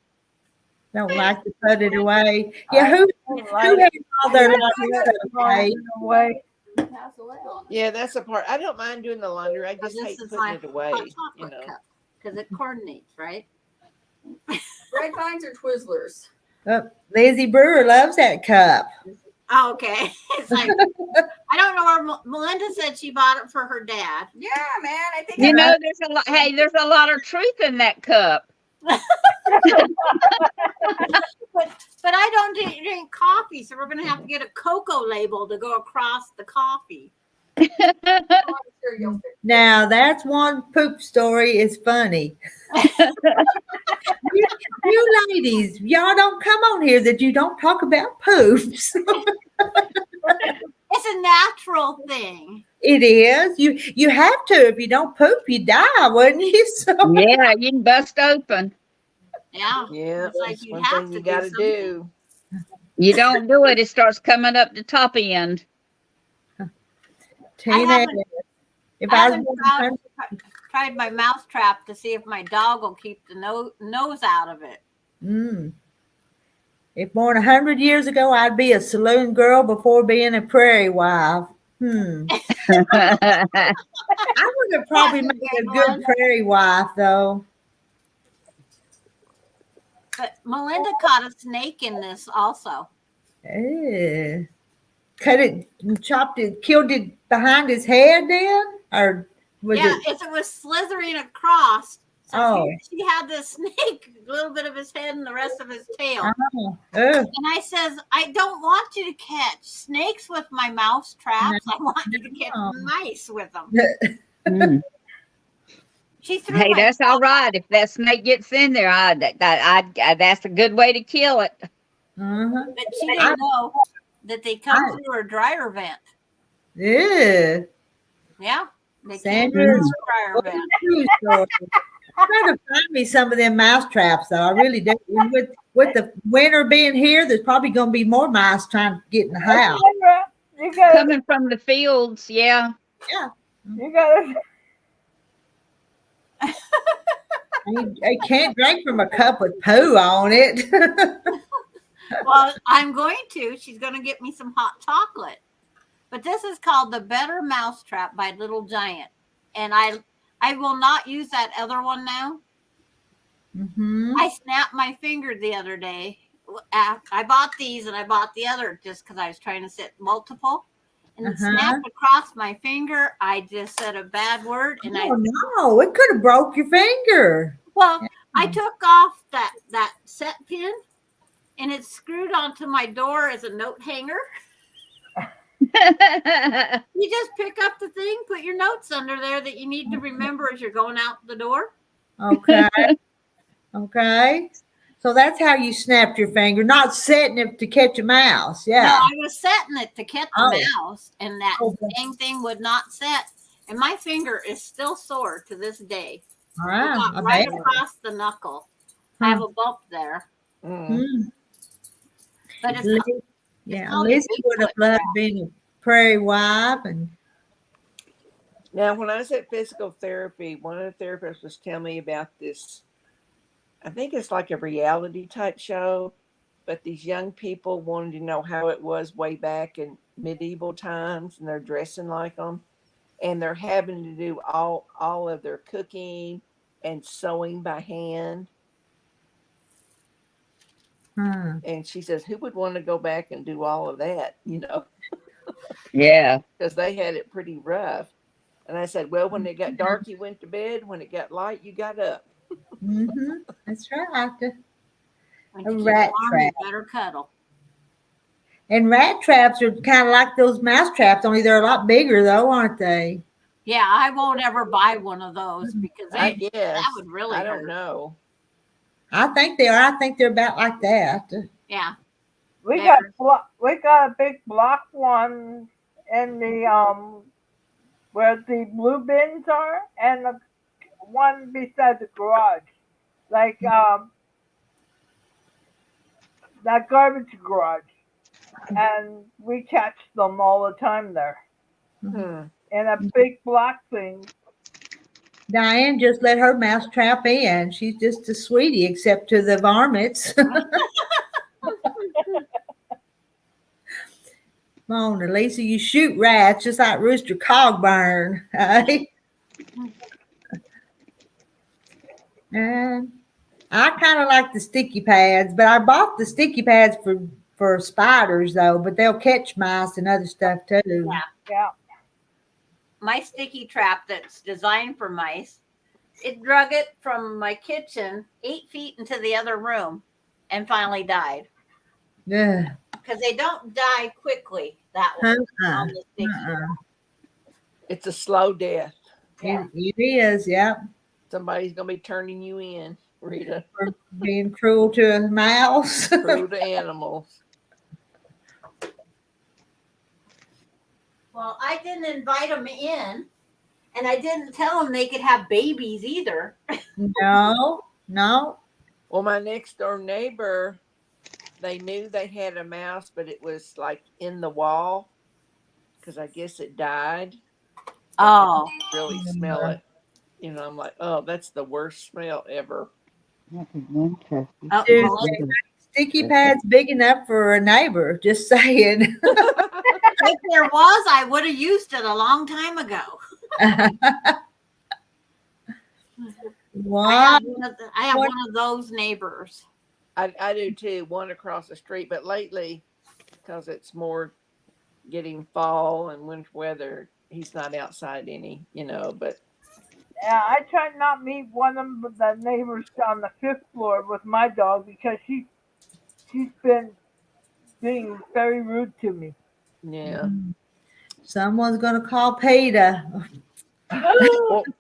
Don't like to put it away. Yeah, who has all their laundry stuff away? Away. Pass away on it. Yeah, that's the part. I don't mind doing the laundry. I just This hate is putting my it away. hot You chocolate know. cup because it coordinates, right? Red vines or Twizzlers? Lizzie Brewer loves that cup. Oh, okay. It's like I don't know where Melinda said she bought it for her dad. Yeah, man. I think You know, there's a lot. Hey, there's a lot of truth in that cup. But I don't drink coffee, so we're gonna have to get a cocoa label to go across the coffee. I'm sure you'll fix Now that's one poop story is funny. you ladies, y'all don't come on here that you don't talk about poops. It's a natural thing. It is. You have to. If you don't poop, you die, wouldn't you? So Yeah, you can bust open. Yeah. Yeah, It's like that's you one have thing to you do got to something. do. You don't do it, it starts coming up the top end. Tina, haven't- if I I haven't was tried my mouse trap to see if my dog will keep the nose out of it. if more than 100 years ago I'd be a saloon girl before being a prairie wife. I would have probably That's a made a good good one. prairie wife though. But Melinda caught a snake in this also. Cut it, chopped it, killed it behind his head then? Or was Yeah, it? it was slithering across. So Oh. she had this snake, a little bit of his head and the rest of his tail. Oh, And I says, I don't want you to catch snakes with my mouse traps. I want you to catch No. mice with them. Mm. She threw Hey, my that's all right. If that snake gets in there, that's a good way to kill it. uh-huh. but she didn't know that they come through her dryer vent. Yeah. Yeah. They came Sandra, through her dryer vent. true story. I'm trying to find me some of them mouse traps though. I really do. And with the winter being here, there's probably going to be more mice trying to get in the house. Sandra, you gotta, Coming from the fields, yeah. you gotta. I can't drink from a cup with poo on it. Well, I'm going to. She's going to get me some hot chocolate. But this is called the Better Mousetrap by Little Giant. And I will not use that other one now. Mm-hmm. I snapped my finger the other day I bought these and I bought the other just because I was trying to set multiple. And it Uh-huh. snapped across my finger. I just said a bad word, and Oh no, it could have broke your finger. I took off that set pin, and it's screwed onto my door as a note hanger. You just pick up the thing, put your notes under there that you need to remember as you're going out the door. Okay. Okay. So that's how you snapped your finger, not setting it to catch a mouse. No, Yeah. I was setting it to catch the Oh. mouse, and that Okay. dang thing would not set. And my finger is still sore to this day. All It right. got I right bet. across the knuckle. I have a bump there, Mm. Mm. but it's Yeah, called a Lisa would have Bigfoot loved trap. being a prairie wife, and Now, when I was at physical therapy, one of the therapists was telling me about this. I think it's like a reality type show, but these young people wanted to know how it was way back in medieval times, and they're dressing like them, and they're having to do all of their cooking and sewing by hand. And she says, who would want to go back and do all of that? Yeah. Because they had it pretty rough. And I said, well, when it got dark, you went to bed. When it got light, you got up. that's right. When A you keep rat warm, you trap. better cuddle. And rat traps are kind of like those mouse traps, only they're a lot bigger, though, aren't they? Yeah, I won't ever buy one of those because I that guess. would really I don't hurt. know. I think they are. I think they're about like that. Yeah. We There. got a big block one in the where the blue bins are, and the one beside the garage, like that garbage garage, and we catch them all the time there Hmm. in a big block thing. Diane just let her mouse trap in. She's just a sweetie, except to the varmints. Mona Lisa, you shoot rats just like Rooster Cogburn. Hey? And I kind of like the sticky pads, but I bought the sticky pads for spiders though, but they'll catch mice and other stuff too. Yeah. Yeah. My sticky trap that's designed for mice, it drug it from my kitchen 8 feet into the other room and finally died. Yeah. Because they don't die quickly that way on the sticky trap. It's a slow death. Yeah. It is, yep. Somebody's going to be turning you in, Rita. For being cruel to a mouse. Cruel to animals. Well, I didn't invite them in, and I didn't tell them they could have babies either. No. Well, my next door neighbor, they knew they had a mouse, but it was like in the wall because I guess it died. Oh. Really smell it. I'm like, oh, that's the worst smell ever. Oh, Dude, well, sticky pads big enough for a neighbor, just saying. if there was, I would have used it a long time ago. What? I have one of those neighbors. I do too, one across the street, but lately, because it's more getting fall and winter weather, he's not outside any, but Yeah, I try not meet one of the neighbors on the 5th floor with my dog because she's been being very rude to me. yeah. Someone's gonna call PETA.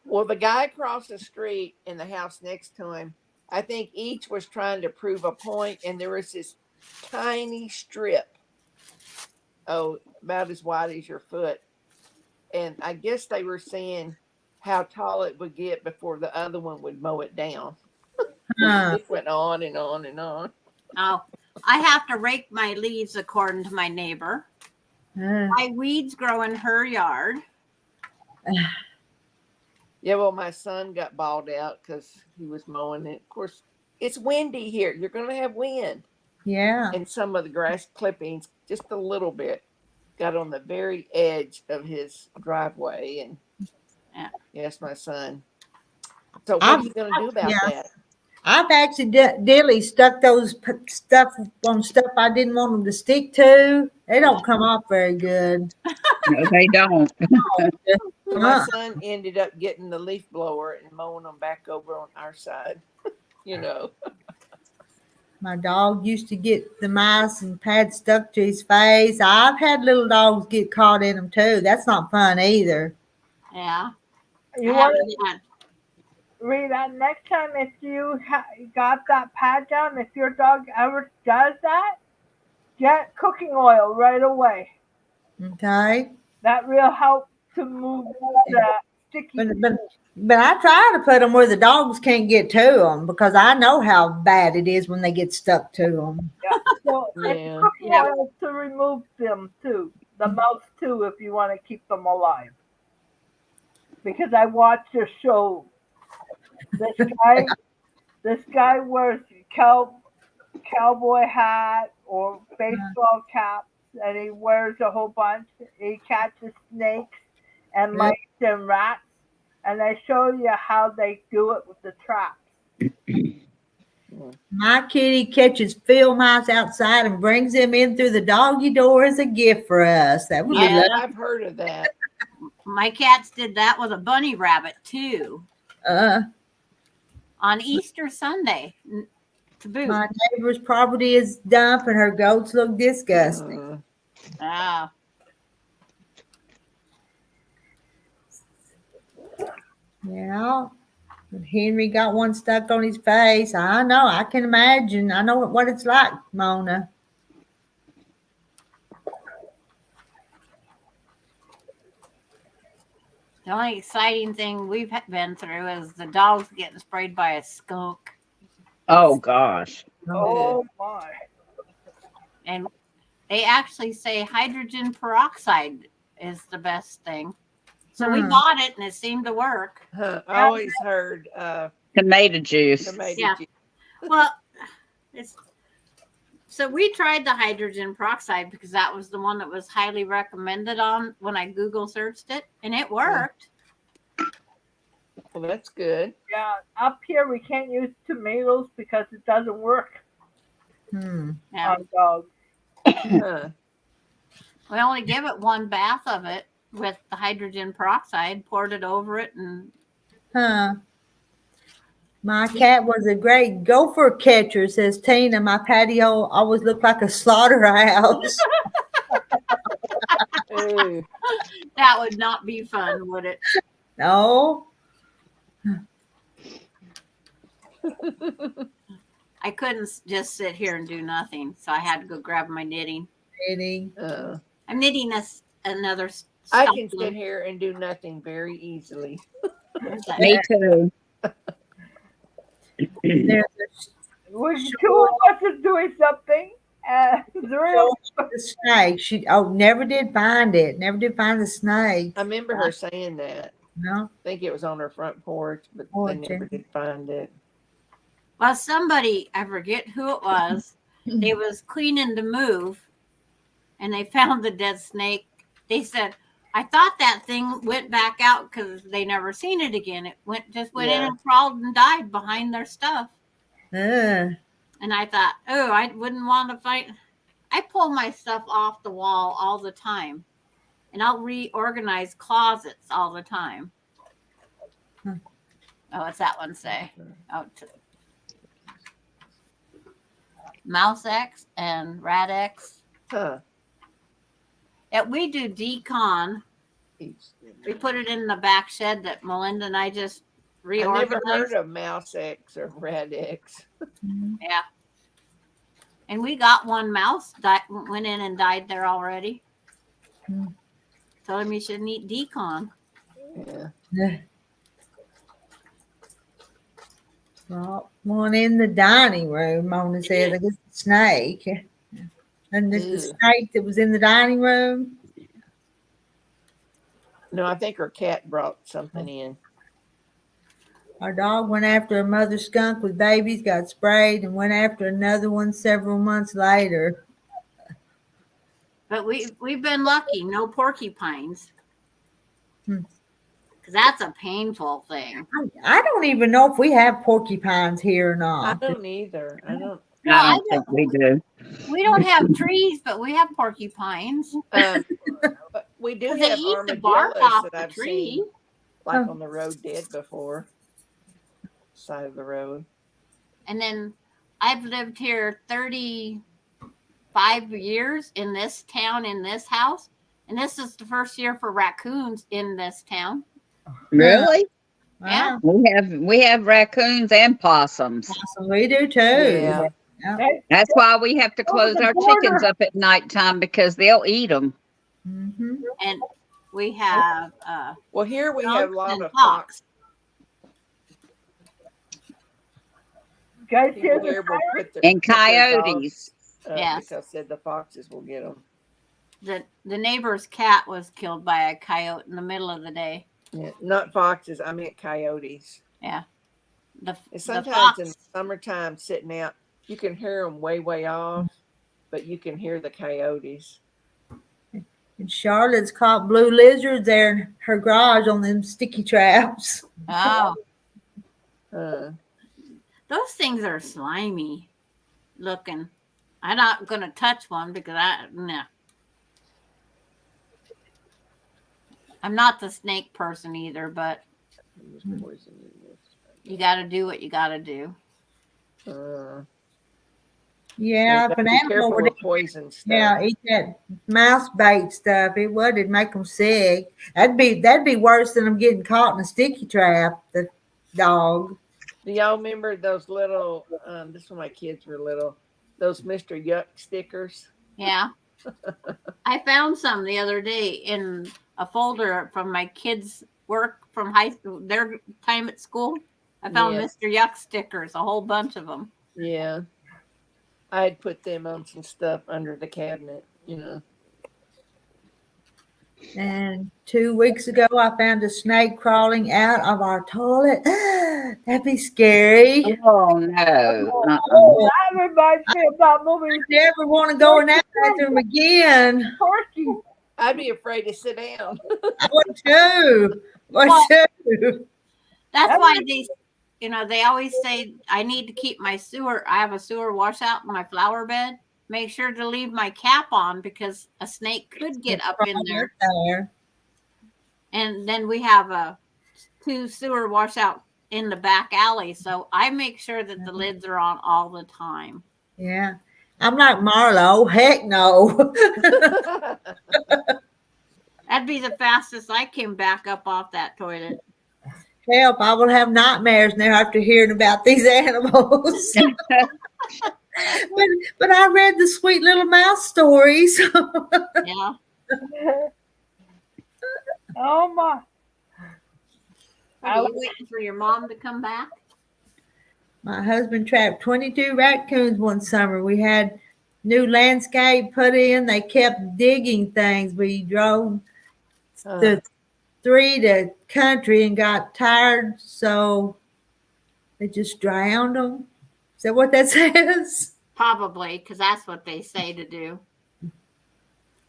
Well, the guy across the street in the house next to him, I think each was trying to prove a point, and there was this tiny strip, about as wide as your foot. And I guess they were saying how tall it would get before the other one would mow it down. It went on and on and on. Oh, I have to rake my leaves according to my neighbor. My weeds grow in her yard. Yeah, well, my son got balled out because he was mowing it. Of course, it's windy here. You're going to have wind. Yeah. And some of the grass clippings, just a little bit, got on the very edge of his driveway. And Yeah. yes, my son. So what are you going to do about Yeah. that? I've accidentally stuck those stuff on stuff I didn't want them to stick to. They don't come off very good. No, they don't. So my Uh, son ended up getting the leaf blower and mowing them back over on our side. You know. My dog used to get the mice and pads stuck to his face. I've had little dogs get caught in them too. That's not fun either. Yeah. You I want haven't had- to read that next time if you got that pad down, if your dog ever does that, get cooking oil right away. Okay. That will help to move the sticky. But I try to put them where the dogs can't get to them because I know how bad it is when they get stuck to them. So Yeah. it's cooking oil to remove them too, the mouse too, if you want to keep them alive. Because I watched a show. This guy wears cowboy hat or baseball caps, and he wears a whole bunch. He catches snakes and Yeah. mice and rats, and they show you how they do it with the traps. My kitty catches field mice outside and brings them in through the doggy door as a gift for us. That was Yeah. I've heard of that. My cats did that with a bunny rabbit too on Easter Sunday to boot. my neighbor's property is dump and her goats look disgusting. Ah. Yeah. But Henry got one stuck on his face. I know. I can imagine. I know what it's like, Mona. The only exciting thing we've been through is the dogs getting sprayed by a skunk. Oh gosh. Oh my! And they actually say hydrogen peroxide is the best thing. So we bought it and it seemed to work. Huh. I always heard Tomato juice. tomato Yeah. juice. Well, so we tried the hydrogen peroxide because that was the one that was highly recommended on when I Google searched it, and it worked. Well, that's good. Yeah, up here we can't use tomatoes because it doesn't work Hmm. Yeah. on dogs. Huh. We only give it one bath of it with the hydrogen peroxide, poured it over it, and Huh. My cat was a great gopher catcher, says Tina. My patio always looked like a slaughterhouse. Ooh. that would not be fun, would it? No. I couldn't just sit here and do nothing, so I had to go grab my knitting. Kitty. I'm knitting another. I can stocking. sit here and do nothing very easily. Me too. There's When two of us is doing something, and the snake. She never did find it. Never did find the snake. I remember her saying that. No. I think it was on her front porch, but Porch, they never yeah. did find it. Well, somebody, I forget who it was, they was cleaning to move and they found the dead snake. They said, I thought that thing went back out because they never seen it again. It went in Yeah. and crawled and died behind their stuff. Uh, And I thought, oh, I wouldn't want to fight. I pull my stuff off the wall all the time. And I'll reorganize closets all the time. Hmm. Oh, what's that one say? Oh, Mouse X and Rat X. Huh. Yeah, we do decon. We put it in the back shed that Melinda and I just I never reorganized. heard of Mouse X or Red X. Yeah. And we got one mouse that went in and died there already. Hmm. Told him he shouldn't eat decon. Yeah. well, one in the dining room. Mona said, I guess the snake. And the Ew. snake that was in the dining room. No, I think her cat brought something in. Our dog went after a mother skunk with babies, got sprayed, and went after another one several months later. But we've been lucky. No porcupines. because that's a painful thing. I don't even know if we have porcupines here or I not. don't either. I don't. No, I I don't think we do. We don't have trees, but we have porcupines. But we do 'Cause they have eat the bark armadillos off that the I've tree. seen, like on the road dead before. Side of the road. And then I've lived here 35 years in this town, in this house. And this is the first year for raccoons in this town. Really? Yeah. Wow. We have raccoons and possums. Awesome. We do too. Yeah. That's why we have to close the our border. chickens up at nighttime because they'll eat them. Mhm. And we have Well, here we have a skunks lot and of fox. Guys, hear People here the will siren? put their, And put their dogs coyotes. up Yes. because said the foxes will get them. the neighbor's cat was killed by a coyote in the middle of the day. Yeah, not foxes. I meant coyotes. The And the sometimes in fox, the summertime, sitting out, you can hear them way off, but you can hear the coyotes. And Charlotte's caught blue lizards there in her garage on them sticky traps. oh, Uh, those things are slimy looking. I'm not gonna touch one because I'm not the snake person either, but there's poison in this. you got to do what you got to do. Yeah, you if an gotta be animal careful would with poison stuff. eat that mouse bait stuff, it'd make them sick. That'd be worse than them getting caught in a sticky trap. The dog. Do y'all remember those little? This when my kids were little. Those Mr. Yuck stickers. Yeah. I found some the other day in a folder from my kids' work from high school, their time at school. I found Yeah. Mr. Yuck stickers, a whole bunch of them. Yeah, I'd put them on some stuff under the cabinet. You know. And 2 weeks ago, I found a snake crawling out of our toilet. That'd be scary. Oh no. Oh, That reminds me about movies. I never want to go in that bathroom again. Turkey. I'd be afraid to sit down. I would too. Would too. That's why they always say I need to keep my sewer. I have a sewer washout in my flower bed. Make sure to leave my cap on because a snake could get up in there. And then we have 2 sewer washout in the back alley. So I make sure that the lids are on all the time. Yeah. I'm like Marlo. Heck no. That'd be the fastest I came back up off that toilet. Help. I will have nightmares now after hearing about these animals. but I read the sweet little mouse stories. Yeah. Oh my. Are you waiting for your mom to come back? My husband trapped 22 raccoons one summer. We had new landscape put in. They kept digging things. We drove the 3 to country and got tired, so they just drowned them. Is that what that says? Probably, because that's what they say to do.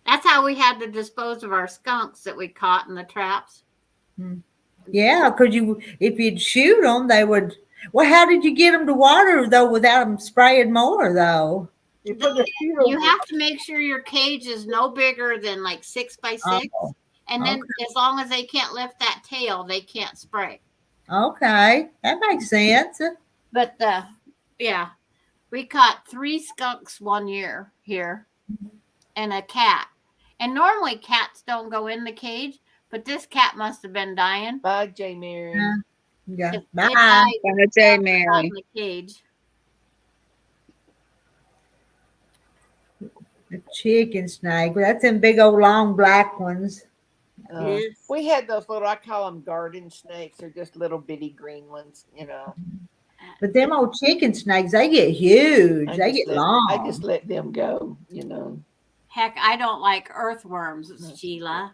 That's how we had to dispose of our skunks that we caught in the traps. Yeah, because if you'd shoot them, they would. Well, how did you get them to water though without them spraying more though? You put the sheet over. You have to make sure your cage is no bigger than like 6 by 6. Oh, And then as long as they can't lift that tail, they can't spray. okay, that makes sense. But yeah, we caught 3 skunks one year here and a cat. And normally cats don't go in the cage, but this cat must have been dying. Bye, J. Mary. Yeah. It Bye. died Bye, J. out Mary. in the cage. A chicken snake. Well, that's them big old long black ones. Yes. We had those little, I call them garden snakes. They're just little bitty green ones, you know. But them old chicken snakes, they get huge. They get long. I just let them go, you know. Heck, I don't like earthworms, Sheila.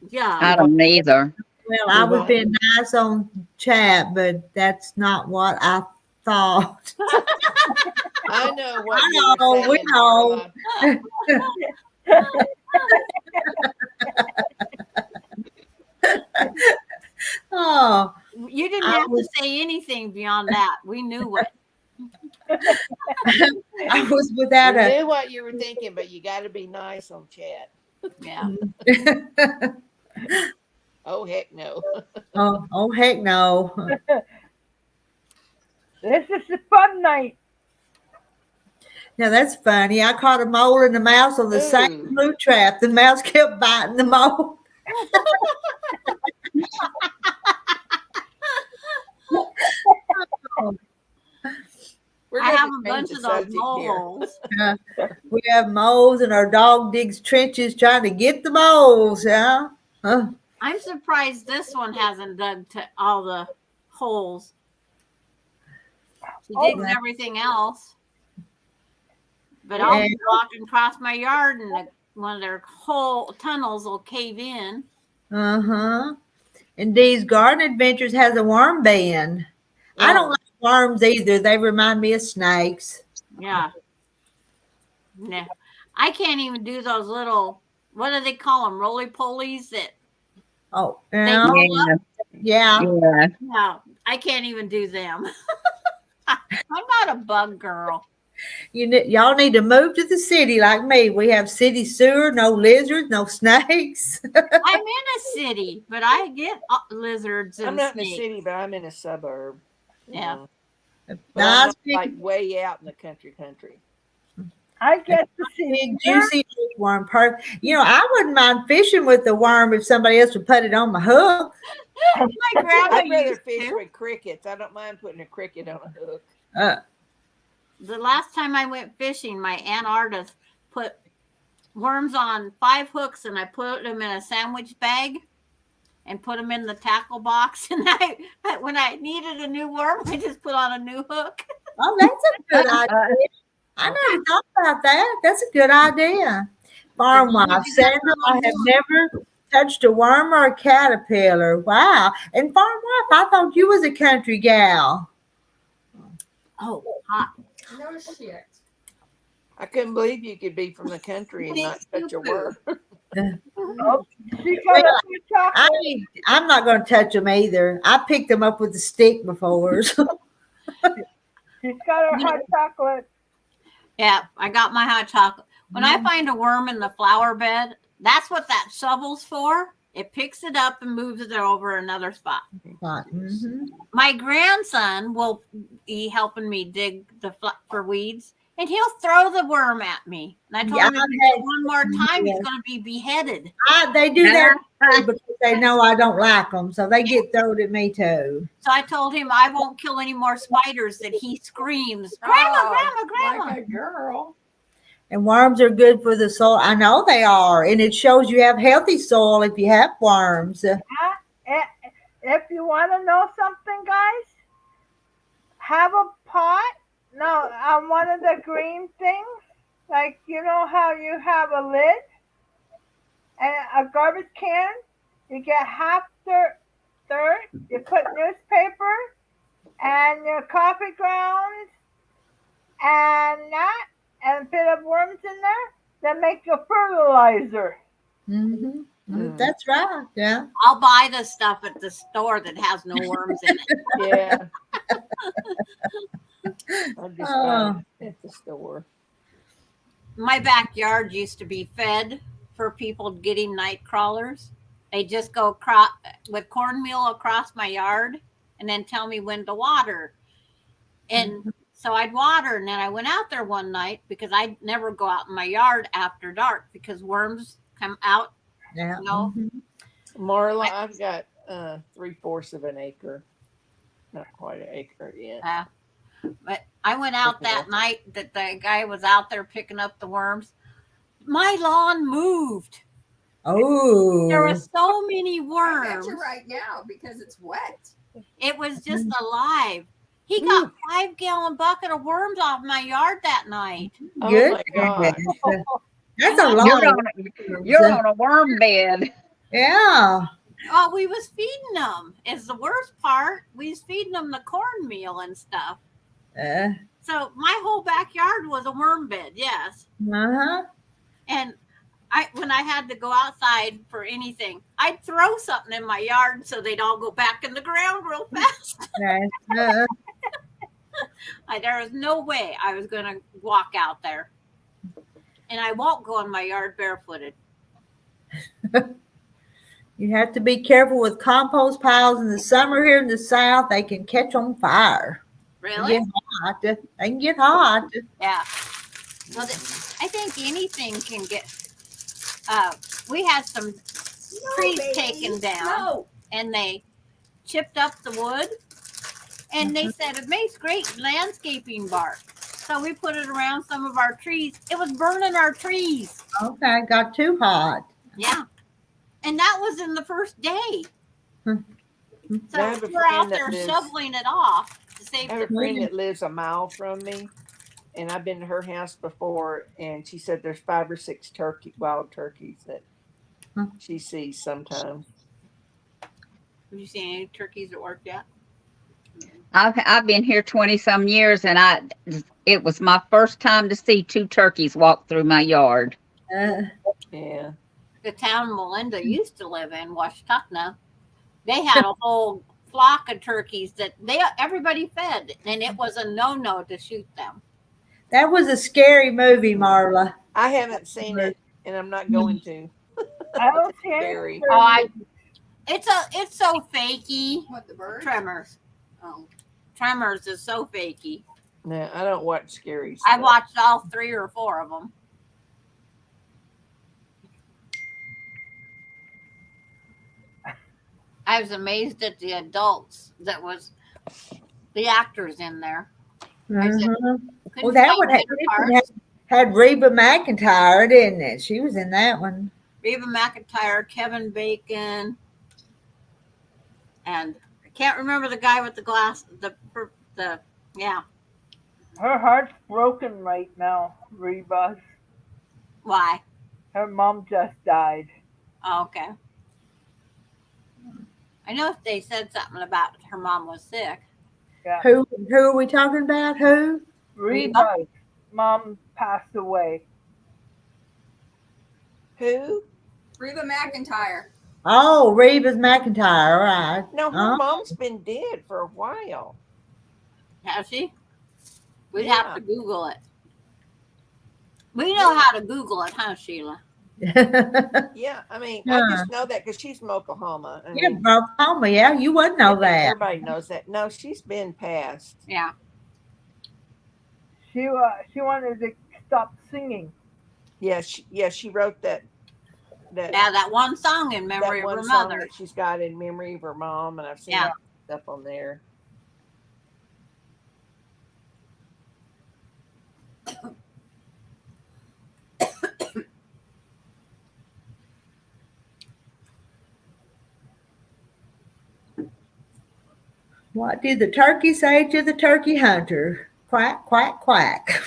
I Yeah. don't either. Well, I was being nice on chat, but that's not what I thought. I know what I you know, were we saying, know. Marla. Oh, You didn't I have was- to say anything beyond that. We knew it. I was without We a. knew what you were thinking, but you got to be nice on chat. Yeah. Oh heck no! Oh, heck no. This is a fun night. Now that's funny. I caught a mole and a mouse on the same Ooh. glue trap. The mouse kept biting the mole. We're I going have to a change bunch the of those subject here. moles. We have moles, and our dog digs trenches trying to get the moles. Yeah. I'm surprised this one hasn't dug to all the holes. She Oh, digs everything else. But I'll be walking across my yard and one of their whole tunnels will cave in. Uh-huh. And Dee's Garden Adventures has a worm bin. I don't like worms either. They remind me of snakes. Yeah. Yeah. I can't even do those little, what do they call them? Roly polies that Oh, they yeah. roll up? Yeah. Yeah. No, I can't even do them. I'm not a bug girl. Y'all need to move to the city like me. We have city sewer, no lizards, no snakes. I'm in a city, but I get lizards and I'm not in the snakes. city, but I'm in a suburb. Yeah. But Nice I'm not big, like way out in the country. I get to see big juicy worm. I wouldn't mind fishing with the worm if somebody else would put it on my hook. My grandma I'd rather used fish to. with crickets. I don't mind putting a cricket on a hook. The last time I went fishing, my Aunt Arda put worms on 5 hooks and I put them in a sandwich bag and put them in the tackle box. And when I needed a new worm, I just put on a new hook. Oh, that's a good idea. I never thought about that. That's a good idea. Farm wife, Sandra, I have never touched a worm or a caterpillar. Wow. And farm wife, I thought you was a country gal. Oh, hot. No shit. I couldn't believe you could be from the country and not touch a worm. Oh, she got a few chocolate. I'm not going to touch them either. I picked them up with a stick before. She's got her hot chocolate. Yeah, I got my hot chocolate. When I find a worm in the flower bed, that's what that shovel's for. It picks it up and moves it over another spot. Mhm. My grandson will be helping me dig for weeds, and he'll throw the worm at me. And I told him if he did it one more time, he's going to be beheaded. They do that because they know I don't like them, so they get thrown at me too. So I told him I won't kill any more spiders. That he screams, "Grandma, Oh, grandma, grandma!" Like a girl. And worms are good for the soil. I know they are, and it shows you have healthy soil if you have worms. If you want to know something, guys, have a pot. No, on one of the green things, like you know how you have a lid and a garbage can. You get half third. You put newspaper and your coffee grounds and that, and a bit of worms in there. Then make your fertilizer. Mm-hmm. That's right. Yeah. I'll buy the stuff at the store that has no worms in it. Yeah. I'll just buy it at the store. My backyard used to be fed for people getting night crawlers. They just go with cornmeal across my yard and then tell me when to water. And so I'd water, and then I went out there one night because I'd never go out in my yard after dark because worms come out. Yeah. You know? Marla, I've got 3/4 of an acre. Not quite an acre yet. But I went out that night that the guy was out there picking up the worms. My lawn moved. Oh. There were so many I worms. bet you right now because it's wet. It was just alive. He got 5-gallon bucket of worms off my yard that night. Oh Good. my God. That's a lot. You're on a worm bed. Yeah. Oh, we was feeding them. Is the worst part. We was feeding them the cornmeal and stuff. So my whole backyard was a worm bed. Yes. Uh-huh. And When I had to go outside for anything, I'd throw something in my yard so they'd all go back in the ground real fast. That's, There was no way I was going to walk out there. And I won't go in my yard barefooted. you have to be careful with compost piles in the summer here in the South. They can catch on fire. Really? Get hot. They can get hot. Yeah. Well, I think anything can get. We had some trees taken down, and they chipped up the wood, and they said it makes great landscaping bark. So we put it around some of our trees. It was burning our trees. Okay, got too hot. Yeah. And that was in the first day. Hmm. So I have a we're out friend that there lives- shoveling it off to save I have a the friend that lives a mile from me, and I've been to her house before, and she said there's 5 or 6 wild turkeys that Hmm. she sees sometimes. Have you seen any turkeys at work yet? I've been here 20 some years, and it was my first time to see 2 turkeys walk through my yard. Yeah. The town Melinda used to live in, Washtenaw, they had a whole flock of turkeys that everybody fed, and it was a no-no to shoot them. That was a scary movie, Marla. I haven't seen it, and I'm not going to. I don't see Scary. any. Oh, it's so fakey. What, the bird? Tremors. Oh. Tremors is so fakey. No, I don't watch scary I stuff. watched all 3 or 4 of them. I was amazed at the adults that was the actors in there. I said, Mhm. couldn't Well, that find one their parts. had Reba McEntire, didn't it? She was in that one. Reba McEntire, Kevin Bacon, and I can't remember the guy with the glass. Yeah. Her heart's broken right now, Reba. Why? Her mom just died. Oh, okay. I know they said something about her mom was sick. Who are we talking about? Who? Reba's mom passed away. Who? Reba McEntire. Oh, Reba's McEntire, right. No, her Uh-huh. mom's been dead for a while. Has she? We'd have Yeah. to Google it. We know how to Google it, huh, Sheila? Yeah, I mean, Yeah. I just know that because she's from Oklahoma. I Yeah, mean, Oklahoma, yeah, you wouldn't know that. everybody knows that. No, she's been passed. Yeah. She wanted to stop singing. Yeah, she wrote that Yeah, that one song in memory that of one her song mother. that she's got in memory of her mom, and I've seen Yeah. stuff on there. What did the turkey say to the turkey hunter? Quack, quack, quack.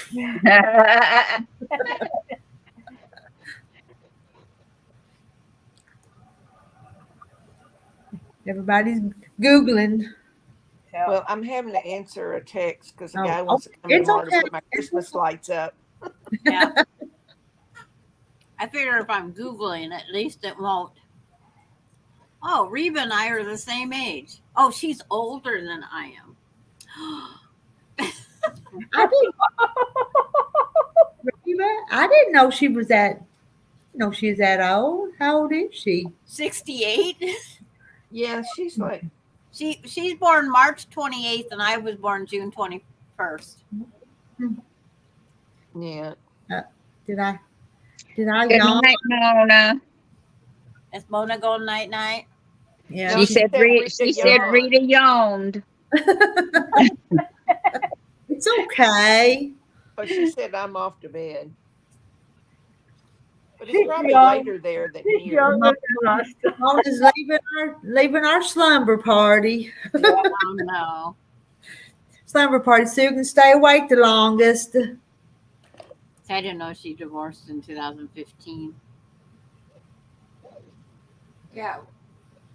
Everybody's Googling. Yeah. Well, I'm having to answer a text because the Oh, guy wants to come in it's tomorrow to okay. put my Christmas lights up. Yeah. I figure if I'm Googling, at least it won't. Oh, Reba and I are the same age. Oh, she's older than I am. I didn't know she was that. No, she's that old. How old is she? 68. Yeah, she's like, She's born March 28th, and I was born June 21st. yeah. Did I Good yawn? night, Mona. Is Mona going night night? Yeah. No, She she said said Rita, Rita she said yawned. Rita yawned. It's okay. But she said I'm off to bed. But She's it's probably young. later there than She's here. younger than us. Mona's leaving our slumber party. Oh, no. Slumber party. Sue can stay awake the longest. I didn't know she divorced in 2015. Yeah.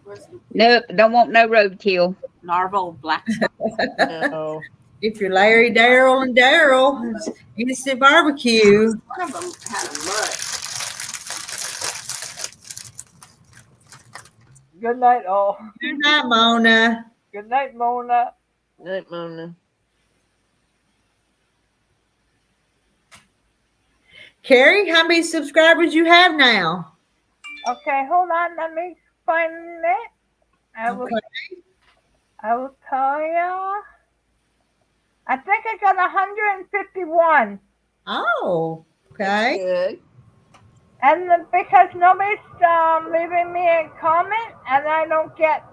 Was- Nope, don't want no roadkill. Narvo Black. No. If you're Larry, Daryl, and Daryl, it's instant barbecue. One of them had a mutt. Good night, all. Good night, Mona. Good night, Mona. Night, Mona. Carrie, how many subscribers you have now? Okay, hold on. Let me find it. I will tell you. I think I got 151. Oh, okay. Good. And because nobody's leaving me a comment, and I don't get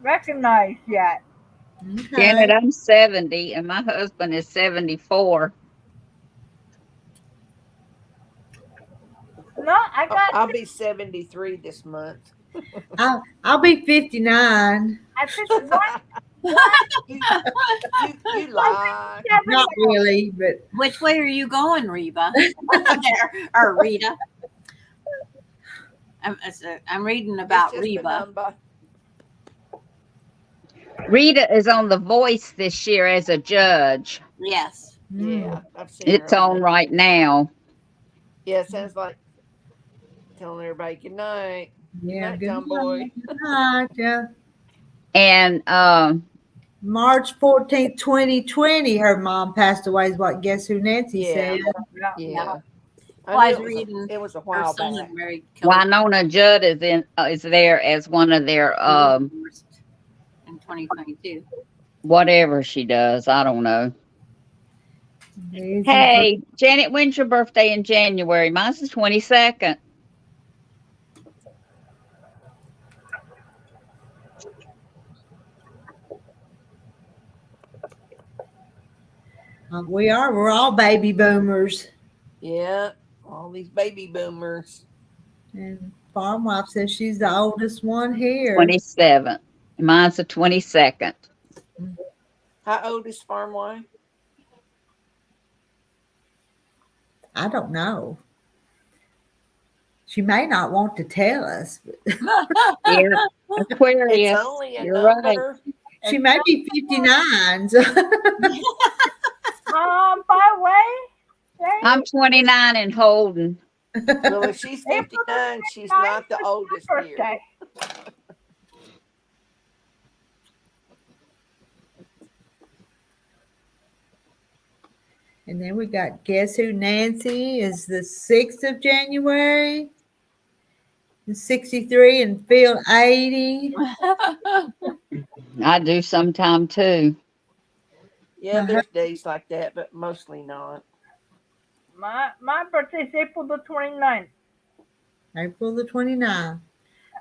recognized yet. Janet, Okay. I'm 70 and my husband is 74. No, I got. I'll be 73 this month. I'll be 59. I think one. You lie. Not really, but Which way are you going, Reba? or Rita? I'm reading about It's just a Reba. number. Rita is on The Voice this year as a judge. Yes. Yeah, I've seen It's her on that. right now. Yeah, it sounds like telling everybody good night. yeah, Night, good John Boy. night. Yeah. And March 14th, 2020, her mom passed away, is what Guess Who Nancy Yeah. said. Yeah. Well, I I was knew reading it was a Her while son back. had married Kelly Winona Judd is there as one of their in 2022. whatever she does. I don't know. Amazing. Hey, Janet, when's your birthday in January? Mine's the 22nd. We're all baby boomers. Yeah, all these baby boomers. And Farm Wife says she's the oldest one here. 27th. Mine's the 22nd. How old is Farm Wife? I don't know. She may not want to tell us, but Yeah, Aquarius. It's only a You're right. number. she may be 59. So. By the way, I'm 29 and Holden. Well, if she's 59, she's not the oldest here. birthday. And then we got Guess Who Nancy is the 6th of January. 63 and Phil 80. I do sometime too. Yeah, there's days like that, but mostly not. My birthday's April the 29th. April the 29th.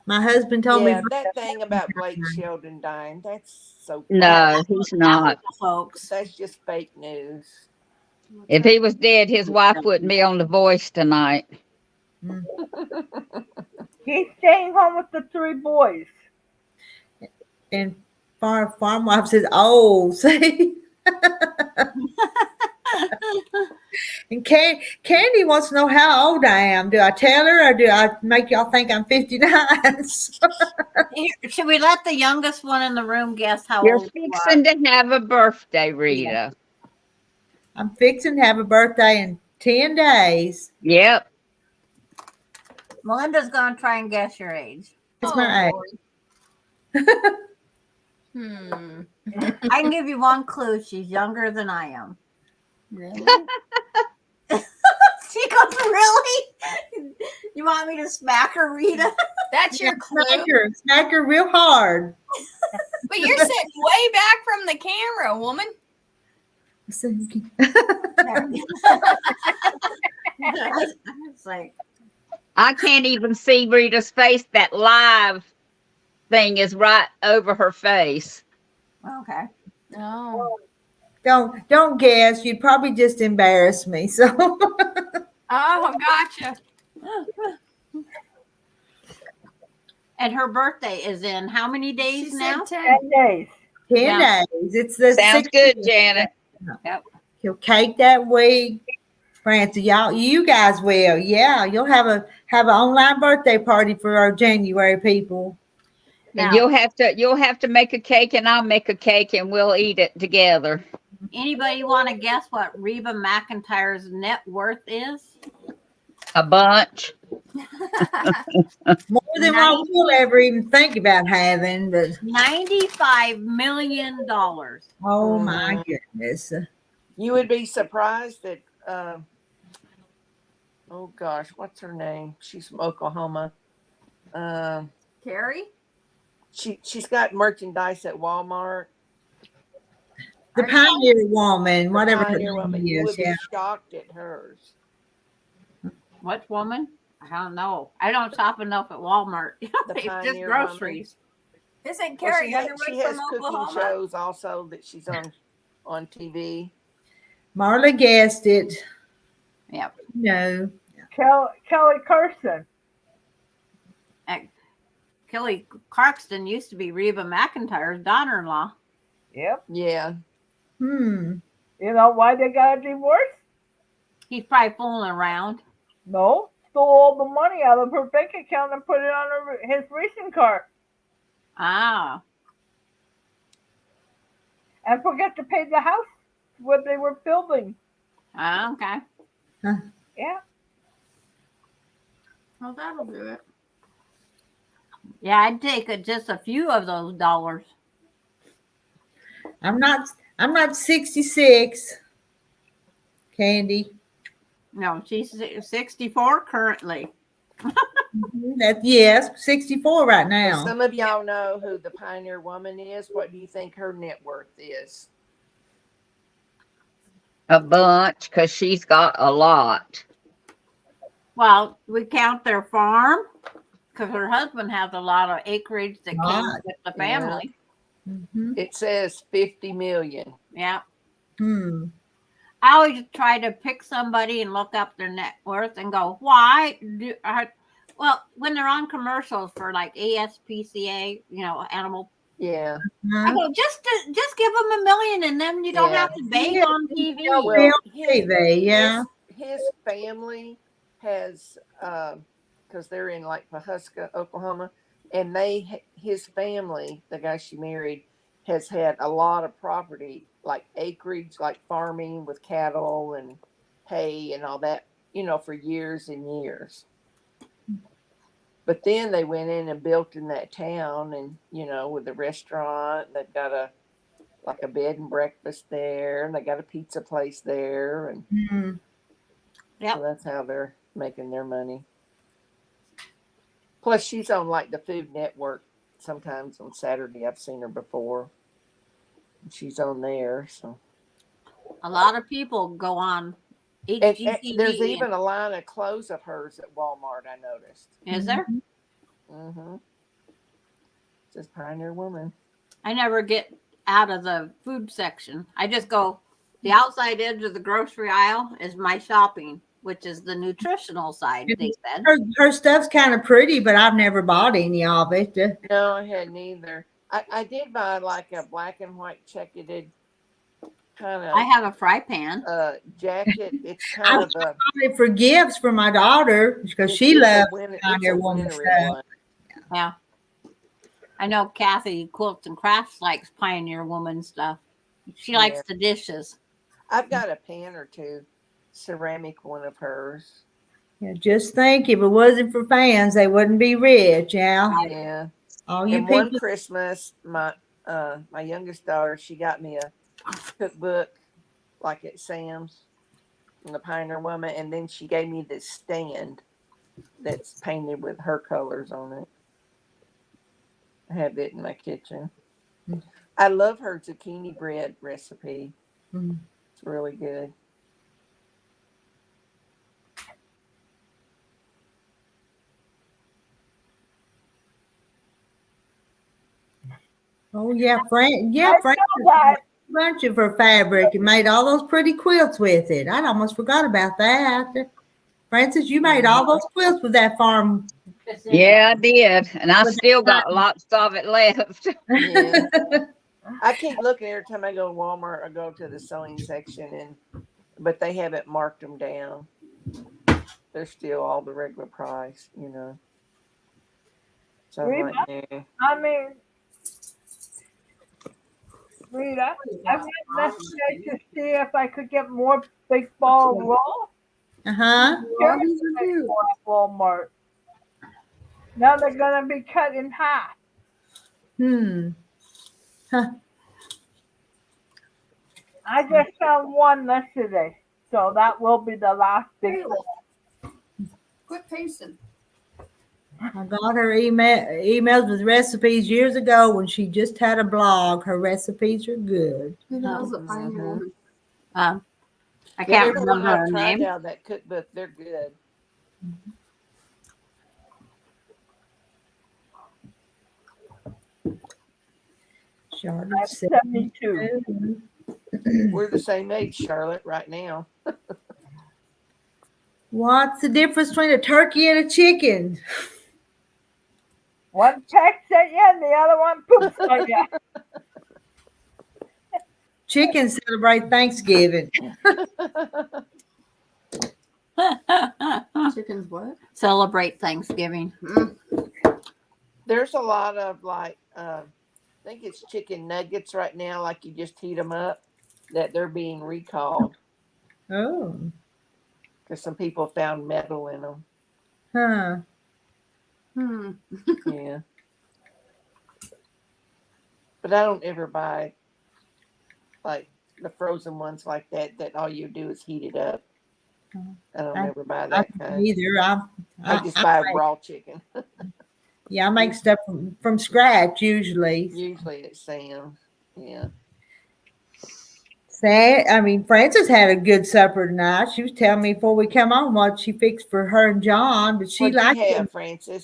My husband told Yeah, me that thing about Blake Sheldon dying, that's so No, he's not. Folks. That's just fake news. If he was dead, his wife wouldn't be on The Voice tonight. He's staying home with the 3 boys. and Farm Wife says, oh, see. And Candy wants to know how old I am. Do I tell her or do I make y'all think I'm 59? Here, should we let the youngest one in the room guess how You're old you are? fixing to have a birthday, Rita. I'm fixing to have a birthday in 10 days. Yep. Melinda's going to try and guess your age. It's my age. I can give you one clue. She's younger than I am. Really? She goes, really? You want me to smack her, Rita? That's your clue. Smack her real hard. But you're sitting way back from the camera, woman. It's like, I can't even see Rita's face. That live thing is right over her face. okay. Oh. Don't guess. You'd probably just embarrass me. So Oh, gotcha. And her birthday is in how many days She now? said 10 days. 10 Yeah. days. It's the Sounds 60th. good, Janet. He'll cake that week. Francie, you guys will. Yeah, you'll have an online birthday party for our January people. Now, And you'll have to make a cake and I'll make a cake and we'll eat it together. anybody want to guess what Reba McEntire's net worth is? A bunch. More than what we'll ever even think about having. But $95 million. oh my goodness. You would be surprised that, oh gosh, what's her name? She's from Oklahoma. Carrie? She's got merchandise at Walmart. The Pioneer Woman, The whatever her Pioneer name Woman. You is, would be yeah. shocked at hers. What woman? I don't know. I don't shop enough at Walmart. The It's just Pioneer groceries. Isn't Well, Carrie she Underwood has from cooking Oklahoma? shows also that she's on TV. Marla guessed it. Yep. No. Kelly Carson. Kelly Clarkson used to be Reba McIntyre's daughter-in-law. Yep. Yeah. Hmm. You know why they got a divorce? He's probably fooling around. No. Stole all the money out of her bank account and put it on his racing car. Ah. And forget to pay the house what they were building. Okay. Yeah. Well, that'll do it. Yeah, I'd take just a few of those dollars. I'm not 66. Candy. No, she's 64 currently. That yes, 64 right Well, now. some of y'all know who the Pioneer Woman is. What do you think her net worth is? A bunch, because she's got a lot. Well, we count their farm because her husband has a lot of acreage that came Right. with the Yeah. family. Mhm. It says 50 million. Yeah. Hmm. I always try to pick somebody and look up their net worth and go, why do well, when they're on commercials for like ASPCA, animal, Yeah. I go, just give them $1 million and then you don't Yeah. have to beg Yeah. on TV. Well, TV, yeah. his family has, because they're in like Pahuska, Oklahoma, and his family, the guy she married, has had a lot of property, like acreage, like farming with cattle and hay and all that, for years and years. But then they went in and built in that town, and with the restaurant, they've got a bed and breakfast there, and they got a pizza place there, and Hmm. Yep. so that's how they're making their money. Plus, she's on like the Food Network sometimes on Saturday. I've seen her before. She's on there, so. A lot of people go on And HGTV. there's even a line of clothes of hers at Walmart. I noticed. Is there? Mm-hmm. Says Pioneer Woman. I never get out of the food section. I just go, the outside edge of the grocery aisle is my shopping, which is the nutritional side, they said. Her stuff's kind of pretty, but I've never bought any of it. No, I hadn't either. I did buy like a black and white checkered kind I of have a fry pan. jacket. It's kind of a Bought it for gifts for my daughter because she it's a loves winter- Pioneer it's a Woman wintry stuff. one. Yeah. I know Kathy Quilts and Crafts likes Pioneer Woman stuff. She likes the dishes. I've got a pan or two, ceramic one of hers. Yeah, just think if it wasn't for fans, they wouldn't be rich. Yeah. Yeah. All you And one people. Christmas, my youngest daughter, she got me a cookbook like at Sam's from the Pioneer Woman, and then she gave me this stand that's painted with her colors on it. I have it in my kitchen. I love her zucchini bread recipe. Mm. It's really good. Oh yeah, Frank. Yeah, I Frank. know that. A bunch of her fabric and made all those pretty quilts with it. I'd almost forgot about that. Francis, you made all those quilts with that farm. Yeah, I did. And I still got lots of it left. Yeah. I keep looking every time I go to Walmart. I go to the sewing section, but they haven't marked them down. They're still all the regular price, So I'm Reba? like, nah. I mean, Rita, I went yesterday to see if I could get more big ball roll. Uh-huh. At Walmart. Now they're gonna be cut in half. Huh. I just found one yesterday, so that will be the last big one. Quit pacing. I got her emails with recipes years ago when she just had a blog. Her recipes are good. Who the hell's a pioneer Mhm. woman? I Yeah, can't everyone remember her I've tried name. out that cookbook, they're good. Charlotte I'm said, 72. We're the same age, Charlotte, right now. what's the difference between a turkey and a chicken? One pecks at you and the other one poops at you. Chickens celebrate Thanksgiving. Chickens what? Celebrate Thanksgiving. There's a lot of like, I think it's chicken nuggets right now, like you just heat them up, that they're being recalled Oh, because some people found metal in them. huh. Yeah. But I don't ever buy like the frozen ones like that, that all you do is heat it up. I don't I- ever buy I that don't kind. either. I just buy raw chicken. Yeah, I make stuff from scratch usually. Usually it's Sam's. Yeah. Frances had a good supper tonight. She was telling me before we come on what she fixed for her and John, but she What'd liked you it. have, Francis?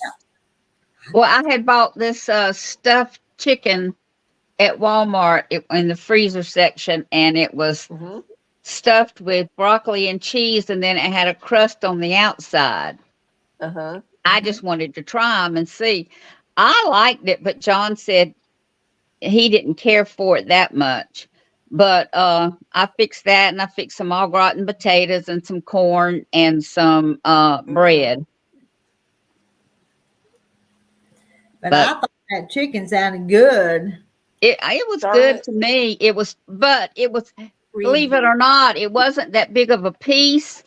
Well, I had bought this stuffed chicken at Walmart in the freezer section, and it was Mm-hmm. stuffed with broccoli and cheese, and then it had a crust on the outside. Uh-huh. I just wanted to try them and see. I liked it, but John said he didn't care for it that much. But I fixed that, and I fixed some au gratin potatoes and some corn and some bread. But I thought that chicken sounded good. It was good to me. But it was, believe it or not, it wasn't that big of a piece,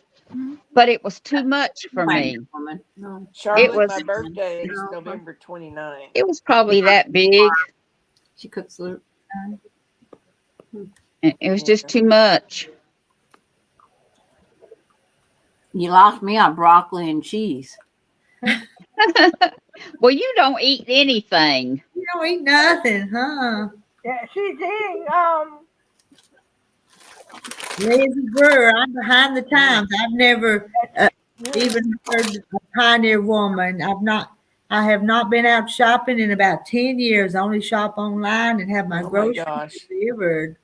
but it was too much for me. Woman. No. Charlotte, was- my birthday is No. November 29th. It was probably that big. She cooks the It was just too much. You lost me on broccoli and cheese. Well, you don't eat anything. You don't eat nothing, huh? Yeah, she's eating Lazy Brewer, I'm behind the times. I've never even heard of a Pioneer Woman. I have not been out shopping in about 10 years. I only shop online and have my Oh my groceries gosh. delivered.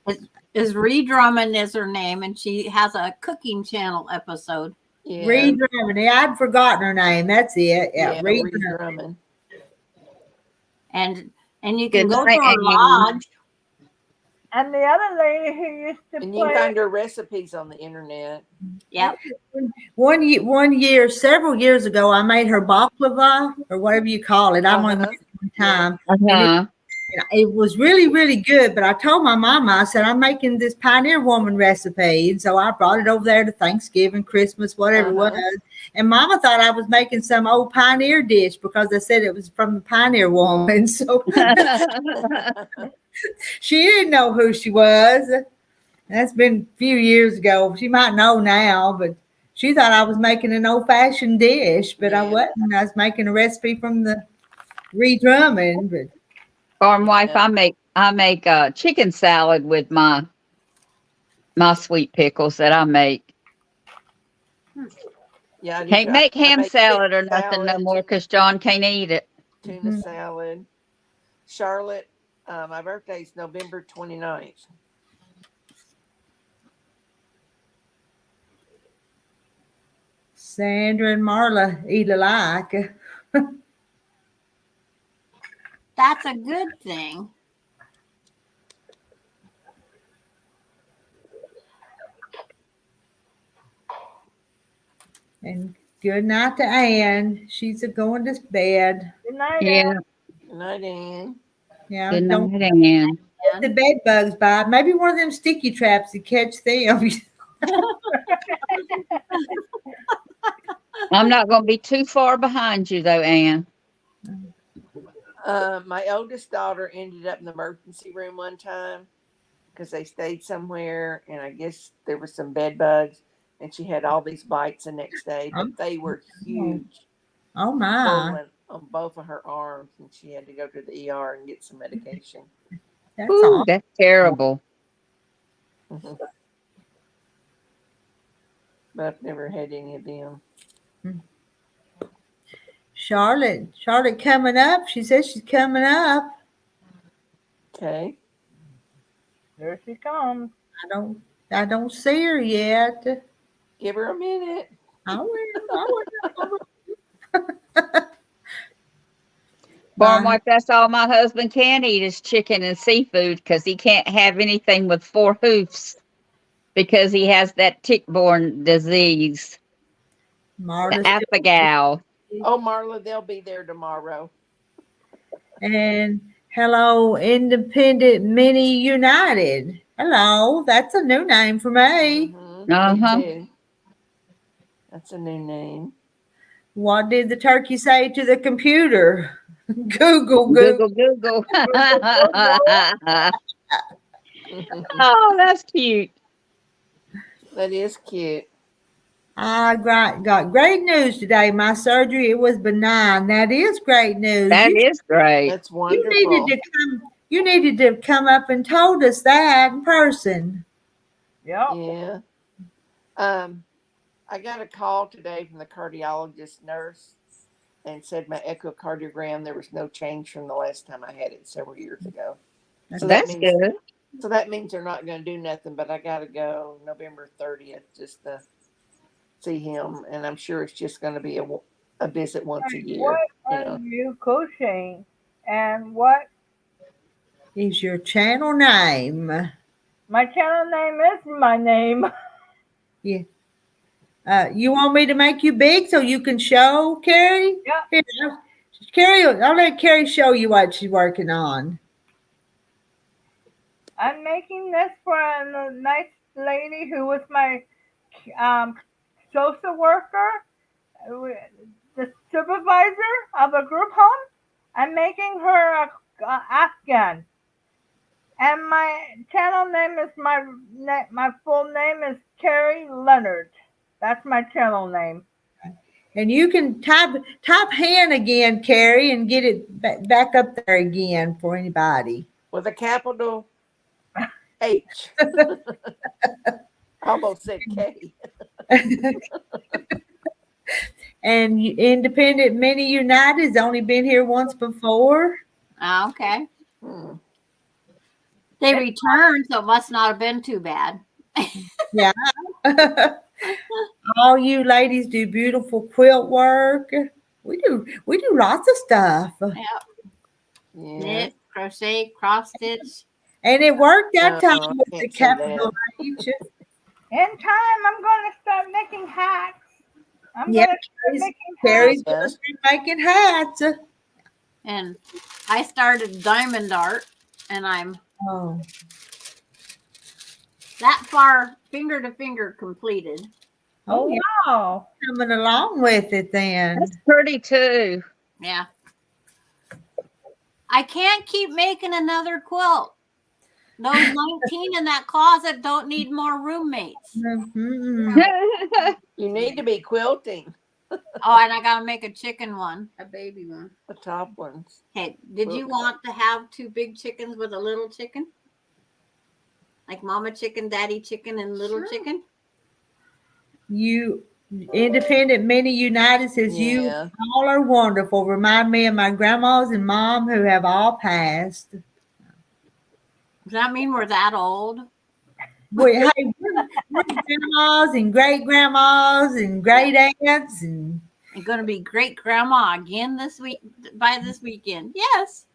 Is Ree Drummond is her name, and she has a cooking channel episode. Yeah. Reed Drummond. Yeah, I'd forgotten her name. That's it. Yeah, Yeah, Reed Reed Drummond. Drummond. And you can Good go night, to her Ann. lodge. and the other lady who used to And you can play. find her recipes on the internet. Yep. One year, several years ago, I made her baklava or whatever you call it. I'm Uh-huh. on one time. Uh-huh. It was really, really good. But I told my mama, I said, I'm making this Pioneer Woman recipe. And so I brought it over there to Thanksgiving, Christmas, whatever it Uh-huh. was. And mama thought I was making some old pioneer dish because I said it was from the Pioneer Woman. So she didn't know who she was. That's been a few years ago. She might know now, but she thought I was making an old fashioned dish, but I Yeah. wasn't. I was making a recipe from the Reed Drummond. But Farm wife, Yeah. I make chicken salad with my sweet pickles that I make. Yeah, I do Can't too. make I ham make salad or chicken nothing no salad, more because John can't eat it. Tuna salad. Charlotte, my birthday is November 29th. Sandra and Marla eat alike. That's a good thing. And good night to Ann. She's going to bed. Good night, Yeah. Ann. Good night, Ann. Yeah, Good don't night, Ann. let the bed bugs bite. Maybe one of them sticky traps to catch them. I'm not going to be too far behind you, though, Ann. My oldest daughter ended up in the emergency room one time because they stayed somewhere, and I guess there was some bed bugs, and she had all these bites the next day, but they were huge, Oh my. swollen on both of her arms, and she had to go to the ER and get some medication. That's Ooh, awesome. that's terrible. Mhm. But I've never had any of them. Charlotte coming up. She says she's coming up. Okay. There she comes. I don't see her yet. Give her a minute. I will. Farm wife, that's all my husband can eat is chicken and seafood because he can't have anything with 4 hoofs because he has that tick-borne disease, the Marta Aphagal. Oh, Marla, they'll be there tomorrow. and hello, Independent Mini United. Hello, that's a new name for me. Mhm, Uh-huh. Me too. That's a new name. What did the turkey say to the computer? Google. Google, Google. Oh, that's cute. That is cute. I got great news today. My surgery, it was benign. That is great news. That is great. That's You wonderful. needed to come up and told us that in person. Yep. Yeah. I got a call today from the cardiologist nurse and said my echocardiogram, there was no change from the last time I had it several years ago. So That's good. So that means they're not going to do nothing, but I got to go November 30th just to see him. And I'm sure it's just going to be a visit once a year. What You are know. you coaching? And what Is your channel name? my channel name is my name. Yeah. You want me to make you big so you can show Carrie? Yeah. Here, Carrie, I'll let Carrie show you what she's working on. I'm making this for a nice lady who was my social worker, the supervisor of a group home. I'm making her a Afghan. And my channel name is my full name is Carrie Leonard. That's my channel name. And you can type hand again, Carrie, and get it back up there again for anybody. With a capital H. Almost said K. And Independent Mini United has only been here once before. Ah, okay. Hmm. They returned, so it must not have been too bad. All you ladies do beautiful quilt work. We do lots of stuff. Yep. Yeah. Knit, crochet, cross stitch. And it worked that Uh-uh, time with the can't say capital H. In time, I'm going to start making hats. I'm Yeah, going to start making Carrie's hats. gonna start making hats. And I started diamond art, and I'm Oh, that far finger to finger completed. oh yeah, Wow. coming along with it then. That's pretty too. Yeah. I can't keep making another quilt. Those 19 in that closet don't need more roommates. Mhm. You need to be quilting Oh, and I gotta make a chicken one, a baby one. the top ones. Hey, did you want to have 2 big chickens with a little chicken? Like mama chicken, daddy chicken, and little chicken? You Independent Mini United says you Yeah. all are wonderful. Remind me of my grandmas and mom who have all passed. Does that mean we're that old? We're grandmas and great grandmas and great aunts and I'm gonna be great grandma again this week by this weekend. Yes.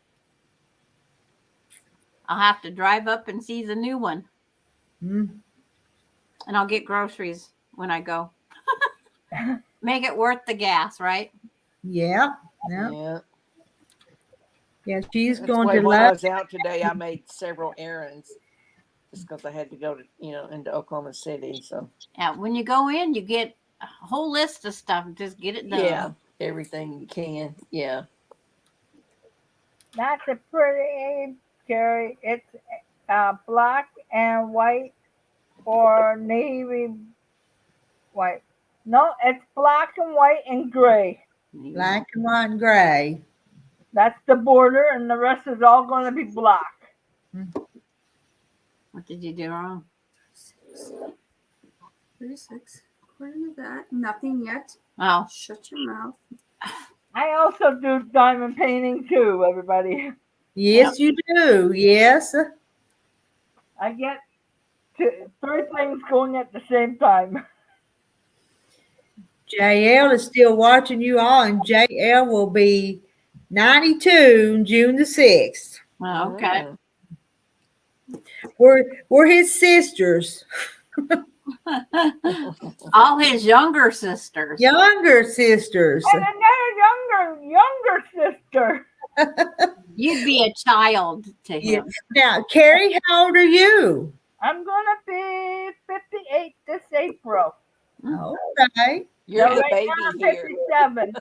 I'll have to drive up and see the new one. mm, And I'll get groceries when I go. Make it worth the gas, right? yeah. She's That's going why to when I love. was out today, I made several errands just because I had to go to, into Oklahoma City. So Yeah, when you go in, you get a whole list of stuff. Just get it done. yeah, everything you can. Yeah. That's a pretty Carrie. It's black and white or navy white. No, it's black and white and gray. Black and white and gray. That's the border, and the rest is all going to be black. What did you do wrong? 36. According to that, nothing yet. Oh, Shut your mouth. I also do diamond painting too, everybody. Yes, you do. Yes. I get three things going at the same time. JL is still watching you all, and JL will be 92 June the 6th. oh, okay. We're his sisters, All his younger sisters. younger sisters. And another younger sister. You'd be a child to him. Now, Carrie, how old are you? I'm gonna be 58 this April. Okay. You're So the right baby now I'm here. 57.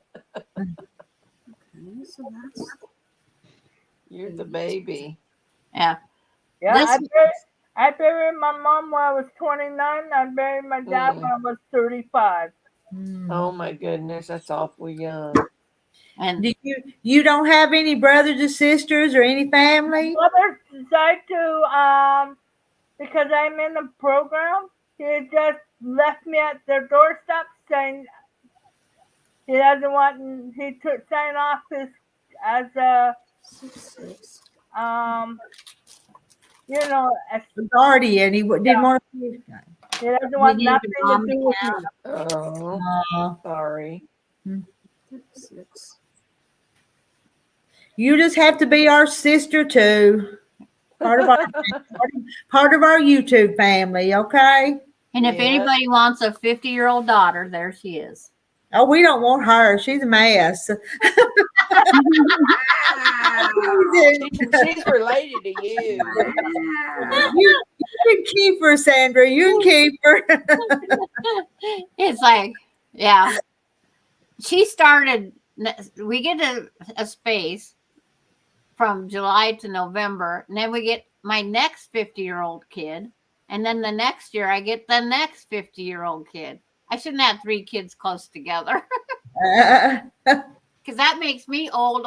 Okay, so that's You're the baby. Yeah. Yeah, Listen. I buried my mom when I was 29. I buried my dad when I was 35. Oh my goodness, that's awful young. And Do you don't have any brothers or sisters or any family? Mother decided to because I'm in the program. He just left me at their doorstep saying he doesn't want. He took sign off his as a 6. you know as, Guardian. He didn't want to. he doesn't want You need nothing your mom to do with me. Oh, sorry. 36. You just have to be our sister too. Part of our YouTube family, okay? if Yeah. anybody wants a 50-year-old daughter, there she is. Oh, we don't want her. She's a mess. She's related to you. You can keep her, Sandra. You can keep her. It's like, yeah. She started, we get a space from July to November, and then we get my next 50-year-old kid, and then the next year I get the next 50-year-old kid. I shouldn't have 3 kids close together because that makes me old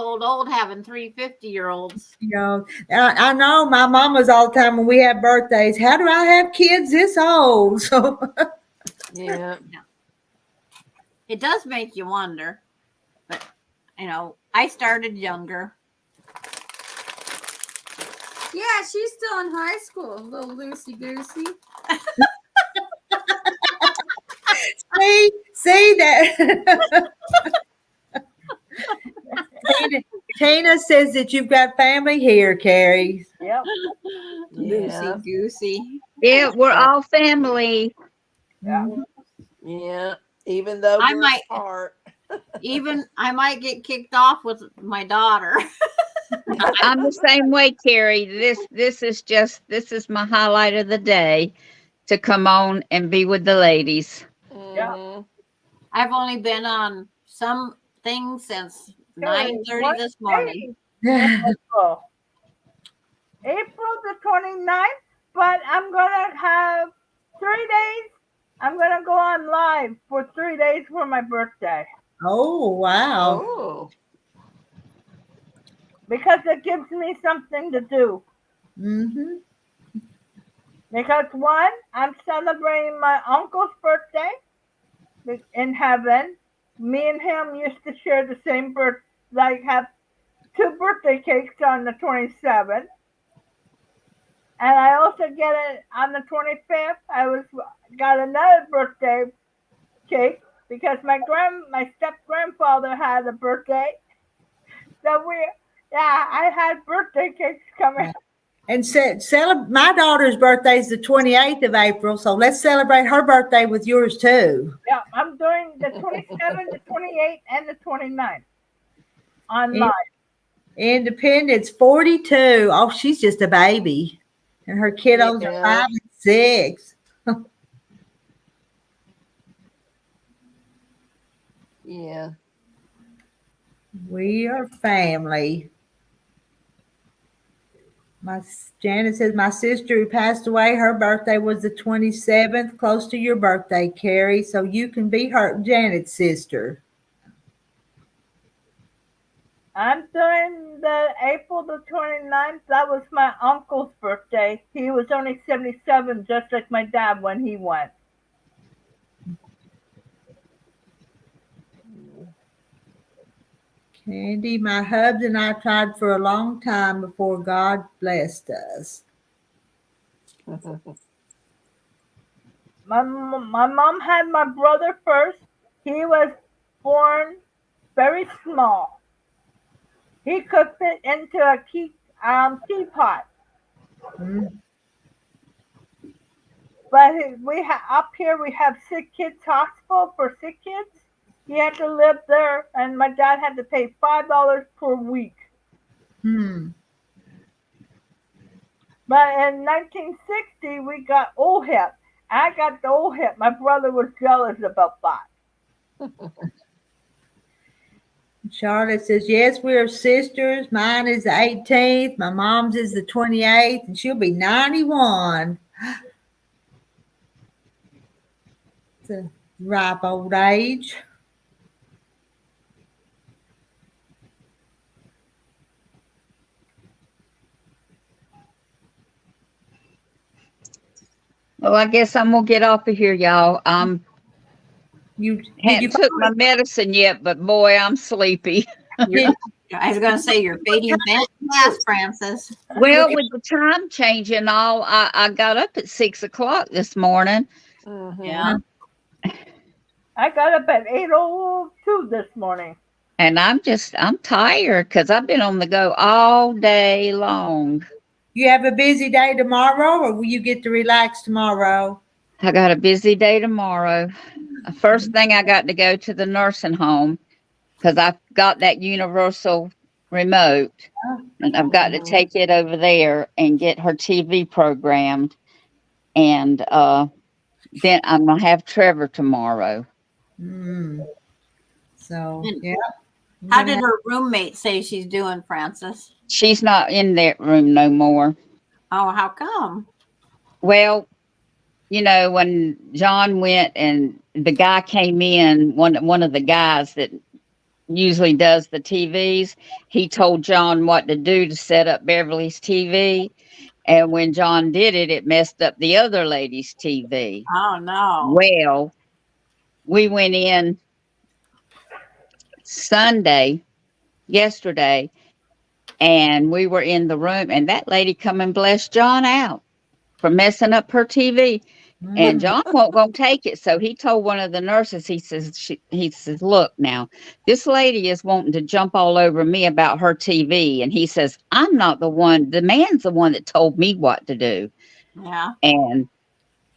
having 3 50-year-olds. You know, I know my mama's all the time when we have birthdays. How do I have kids this old? So Yeah. It does make you wonder, but I started younger. Yeah, she's still in high school, little loosey goosey. see that. Tina says that you've got family here, Carrie. Yep. Yeah. Loosey goosey. Yeah, we're all family. Yeah. Yeah. Even though I we're might- apart. Even I might get kicked off with my daughter. I'm the same way, Carrie. This is my highlight of the day, to come on and be with the ladies. Mhm. I've only been on some things since 9:30 this morning. April the 29th, but I'm gonna have 3 days. I'm gonna go on live for 3 days for my birthday Oh, wow. Oh. because it gives me something to do. Mm-hmm. Because one, I'm celebrating my uncle's birthday in heaven. Me and him used to share the same birth, like have 2 birthday cakes on the 27th. And I also get it on the 25th. Got another birthday cake because my step grandfather had a birthday. So I had birthday cakes coming. And my daughter's birthday is the 28th of April, so let's celebrate her birthday with yours too. Yeah, I'm doing the 27th, the 28th, and the 29th online. Independence 42. Oh, she's just a baby. And her kiddos are Yeah. 5 and 6. Yeah. We are family. Janet says my sister who passed away, her birthday was the 27th, close to your birthday, Carrie. So you can be Janet's sister. I'm doing the April the 29th. That was my uncle's birthday. He was only 77, just like my dad when he went. Candy, my hubs and I tried for a long time before God blessed us. My mom had my brother first. He was born very small. He could fit into a teapot. Mm. But up here we have sick kids hospital for sick kids. He had to live there, and my dad had to pay $5 per week. Hmm. But in 1960, we got OHIP. I got the OHIP. My brother was jealous about that. Charlotte says, yes, we are sisters. Mine is the 18th. My mom's is the 28th, and she'll be 91. It's a ripe old age. Well, I guess I'm gonna get off of here, y'all. You Hadn't took my medicine yet, but boy, I'm sleepy. I was going to say you're fading fast, Francis. Well, with the time change and all, I got up at 6 o'clock this morning. Mhm. Yeah. I got up at 8:02 this morning. And I'm tired because I've been on the go all day long. You have a busy day tomorrow, or will you get to relax tomorrow? I got a busy day tomorrow. First thing, I got to go to the nursing home because I've got that universal remote, and I've got to take it over there and get her TV programmed. And then I'm going to have Trevor tomorrow. Mm. So, And yeah. How did her roommate say she's doing, Francis? She's not in that room no more. Oh, how come? Well, you know, when John went and the guy came in, one of the guys that usually does the TVs, he told John what to do to set up Beverly's TV. And when John did it, it messed up the other lady's TV. Oh, no. Well, we went in yesterday, and we were in the room, and that lady come and blessed John out for messing up her TV. And John won't go take it. So he told one of the nurses, he says, look now, this lady is wanting to jump all over me about her TV. And he says, I'm not the one, the man's the one that told me what to do. Yeah. And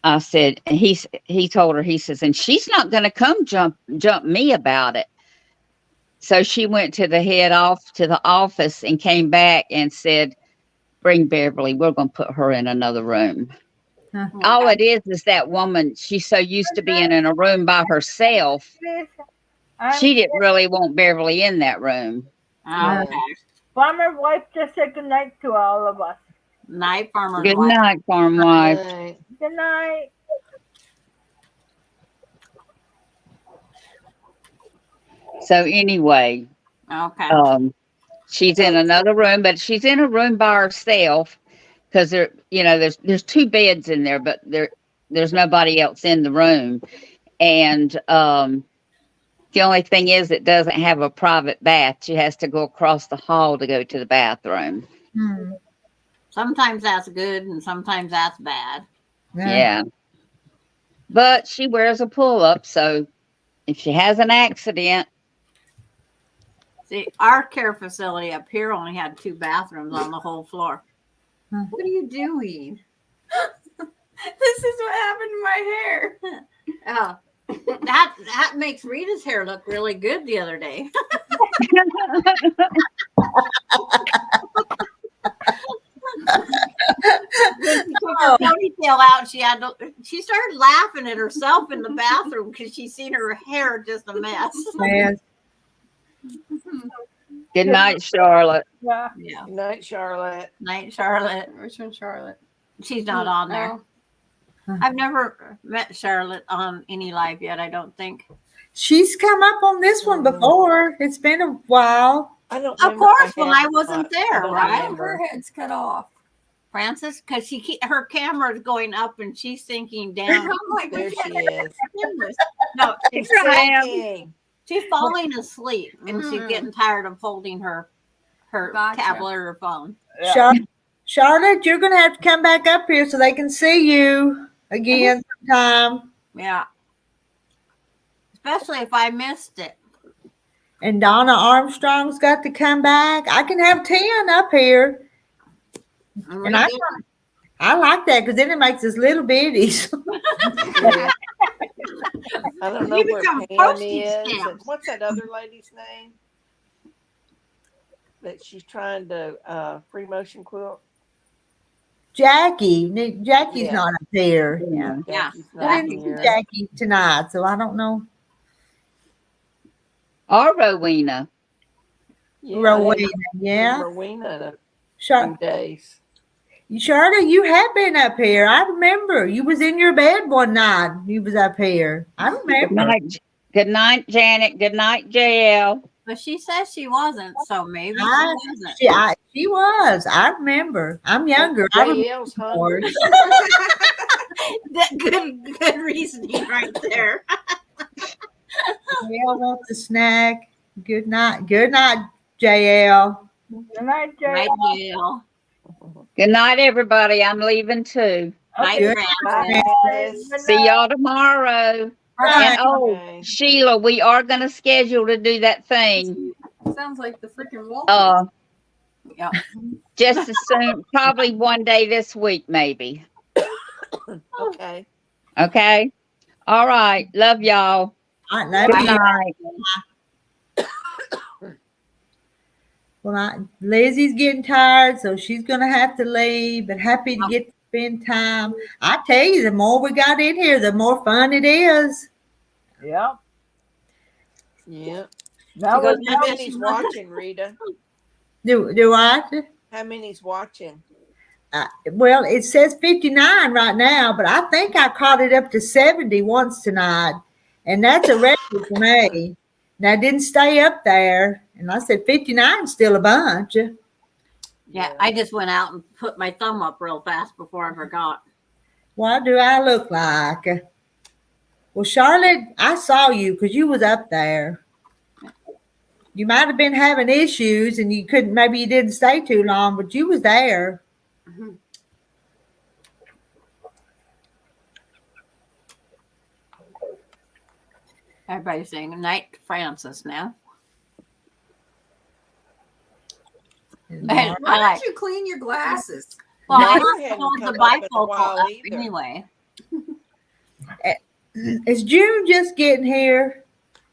I said, and he told her, he says, and she's not going to come jump me about it. So she went to the office and came back and said, bring Beverly. We're going to put her in another room. Huh. All it is that woman, she's so used to being in a room by herself. She didn't really want Beverly in that room. Okay. Farmer wife just said good night to all of us. Night, farmer. Good night, farm wife. Right. Good night. So anyway, Okay. she's in another room, but she's in a room by herself because there's two beds in there, but there's nobody else in the room. And the only thing is it doesn't have a private bath. She has to go across the hall to go to the bathroom. Hmm. Sometimes that's good and sometimes that's bad. Yeah. But she wears a pull-up, so if she has an accident. See, our care facility up here only had 2 bathrooms on the whole floor. Huh. What are you doing? This is what happened to my hair. Oh, that makes Rita's hair look really good the other day. When she took her ponytail out, she started laughing at herself in the bathroom because she seen her hair just a mess. Man. Good night, Charlotte. Yeah. Yeah. Good night, Charlotte. Night, Charlotte. Which one, Charlotte? She's not on there. Oh, I've never met Charlotte on any live yet, I don't think. She's come up on this one before. It's been a while. I don't. Of remember course, if when have I or wasn't not. there, I don't right? remember. her head's cut off. Francis, because her camera is going up and she's sinking down. I'm like, There we she can't have is. cameras. No, She's Abraham. sinking. she's falling asleep and she's Mhm. getting tired of holding her Gotcha. tablet or phone. Yeah. Charlotte, you're going to have to come back up here so they can see you again sometime. Yeah. Especially if I missed it. And Donna Armstrong's got to come back. I can have 10 up here. And And I like that because then it makes us little bitties. I don't know You where become Pam postage is. stamps. And what's that other lady's name? That she's trying to free motion quilt. Jackie's Yeah. not up here. Yeah. Yeah. Jackie's I not didn't see here. Jackie tonight, so I don't know. Or Rowena. Yeah, Rowena, and yeah. Rowena in a Char- few days. Charlotte, you have been up here. I remember. You was in your bed one night. You was up here. I Good remember. night. Good night, Janet. Good night, JL. But she says she wasn't, so maybe she I- wasn't. She was. I remember. I'm younger. I remember. JL's hungry. That good reasoning right there. JL wants a snack. Good night. Good night, JL. Good night, Jay. Night, Gail. Good night, everybody. I'm leaving too. Night, Good. Francis. Francis. See y'all tomorrow. Right. And oh, Okay. Sheila, we are going to schedule to do that thing. Sounds like the freaking wall. Yeah. Just as soon, probably one day this week, maybe. Okay. Okay. All right. Love y'all. I love Good you. night. Well, Lizzie's getting tired, so she's gonna have to leave. But happy to get to spend time. I tell you, the more we got in here, the more fun it is. Yeah. Yeah. Now She goes, we're How "Now many's watching, Rita? Do I? How many's watching? Well, it says 59 right now, but I think I caught it up to 70 once tonight, and that's a record for me. Now, I didn't stay up there, and I said 59 is still a bunch. Yeah, I just went out and put my thumb up real fast before I forgot. What do I look like? Well, Charlotte, I saw you because you was up there. You might have been having issues, and you couldn't. Maybe you didn't stay too long, but you was there. Mhm. Everybody's saying night to Francis now. I Why like, don't you clean your glasses? well, I Mine don't hadn't hold the come up in a bifocal while up either. anyway. Is June just getting here?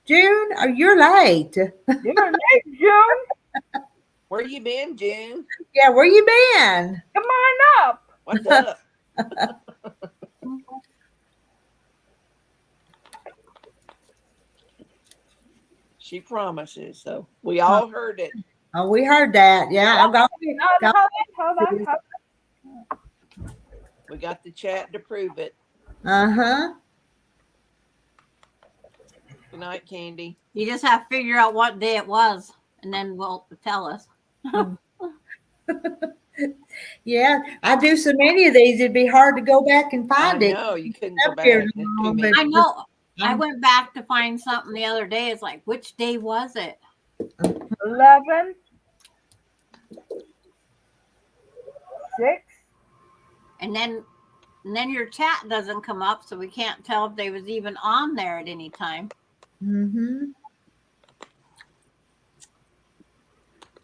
June, you're late. You're late, June. Where you been, June? Yeah, where you been? Come on up. What's up? She promises, so we all heard it. Oh, we heard that. Yeah, I'll go. Hold on. We got the chat to prove it. Uh-huh. Good night, Candy. You just have to figure out what day it was, and then we'll tell us. Yeah, I do so many of these, it'd be hard to go back and I find it. know you couldn't go Up back. here There's too long, many. but- I know. I Um, went back to find something the other day. It's like, which day was it? 11, 6. And then your chat doesn't come up, so we can't tell if they was even on there at any time. Mm-hmm.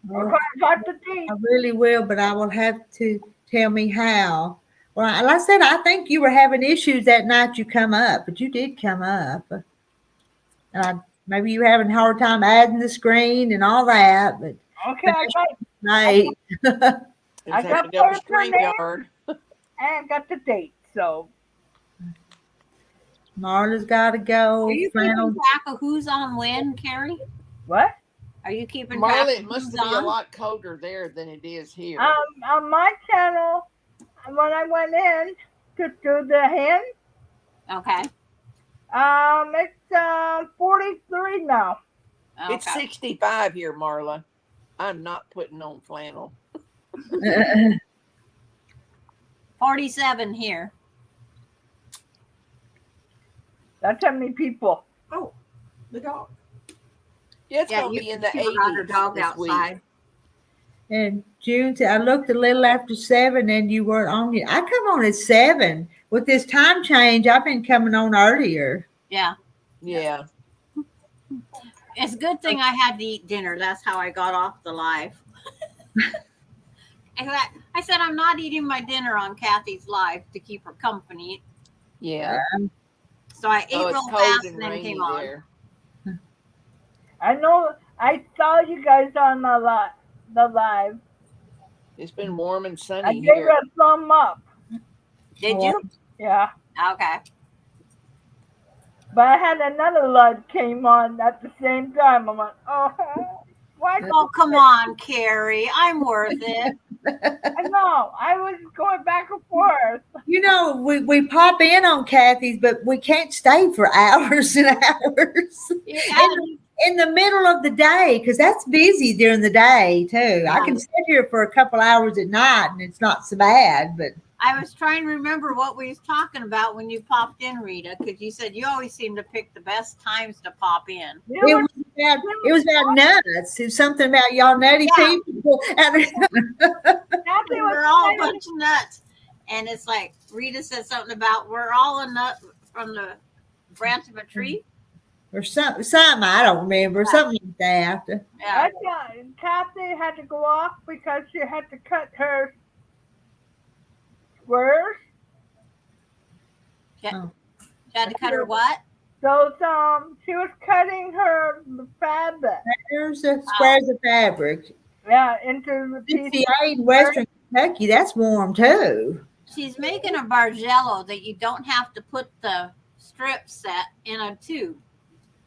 Well, Okay, got the date. I really will, but I will have to tell me how. Well, like I said, I think you were having issues that night you come up, but you did come up. Maybe you were having a hard time adding the screen and all that, but Okay, I got right. Just I have got to go to both her names. StreamYard. and got the date. So Marla's got to go. Are you Flannel- keeping track of who's on when, Carrie? what? Are you keeping track Marla, of it must who's be a on? lot colder there than it is here. On my channel, when I went in to do the hand, Okay. it's 43 now. It's Okay. 65 here, Marla. I'm not putting on flannel. 47 here. That's how many people. Oh, the dog. Yeah, it's Yeah, gonna you be in can the see her 80s dog this week. outside. And June said, I looked a little after 7 and you weren't on yet. I come on at 7. With this time change, I've been coming on earlier. Yeah. Yeah. It's a good thing I had to eat dinner. That's how I got off the live. I said I'm not eating my dinner on Kathy's live to keep her company. Yeah. So I ate Oh, it's real cold fast and and then rainy came on. there. I know. I saw you guys on the live. It's been warm and I sunny gave here. her a thumb up. Did you? Yeah. Okay. But I had another lud came on at the same time. I went, oh, why? Oh, come on, Carrie. I'm worth it. I know. I was going back and forth. You know, we pop in on Kathy's, but we can't stay for hours and hours. Yeah. In the middle of the day, because that's busy during the day too. I can sit here for a couple hours at night and it's not so bad, but I was trying to remember what we was talking about when you popped in, Rita, because you said you always seem to pick the best times to pop in. it was about nuts. It was something about y'all nutty people. Kathy We're all a bunch of nuts. And it's like Rita said something about we're all a nut from the branch of a tree. Or something I don't remember, something like that. Yeah. Kathy had to go off because she had to cut her squares. She had to cut her what? Those she was cutting her fabric. There's squares of fabric. Yeah, into the piece. 68 in Western Kentucky, that's warm too. She's making a bargello that you don't have to put the strip set in a tube.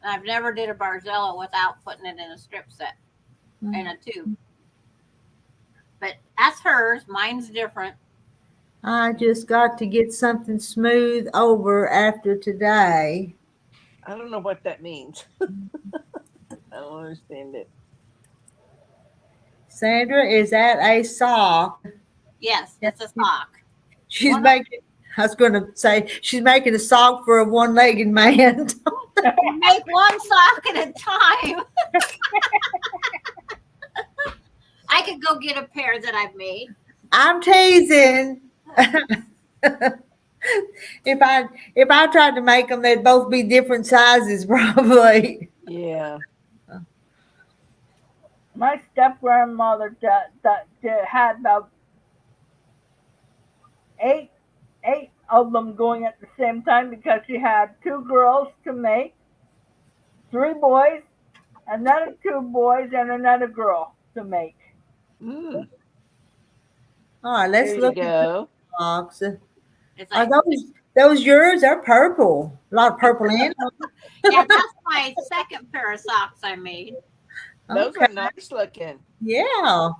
And I've never did a bargello without putting it in a strip set in a tube. But that's hers. Mine's different. I just got to get something smooth over after today. I don't know what that means. I don't understand it. Sandra, is that a sock? Yes, it's a sock. She's making, I was going to say, she's making a sock for a one-legged man. Make one sock at a time. I could go get a pair that I've made. I'm teasing. If I tried to make them, they'd both be different sizes, probably. Yeah. My step grandmother had about eight of them going at the same time because she had 2 girls to make, 3 boys, another 2 boys, and another girl to make. Mm. All right, let's There look you at go. the box. It's Are like, those yours? They're purple. A lot of purple in them. yeah, that's my second pair of socks I made. Those Okay. are nice looking. Yeah. I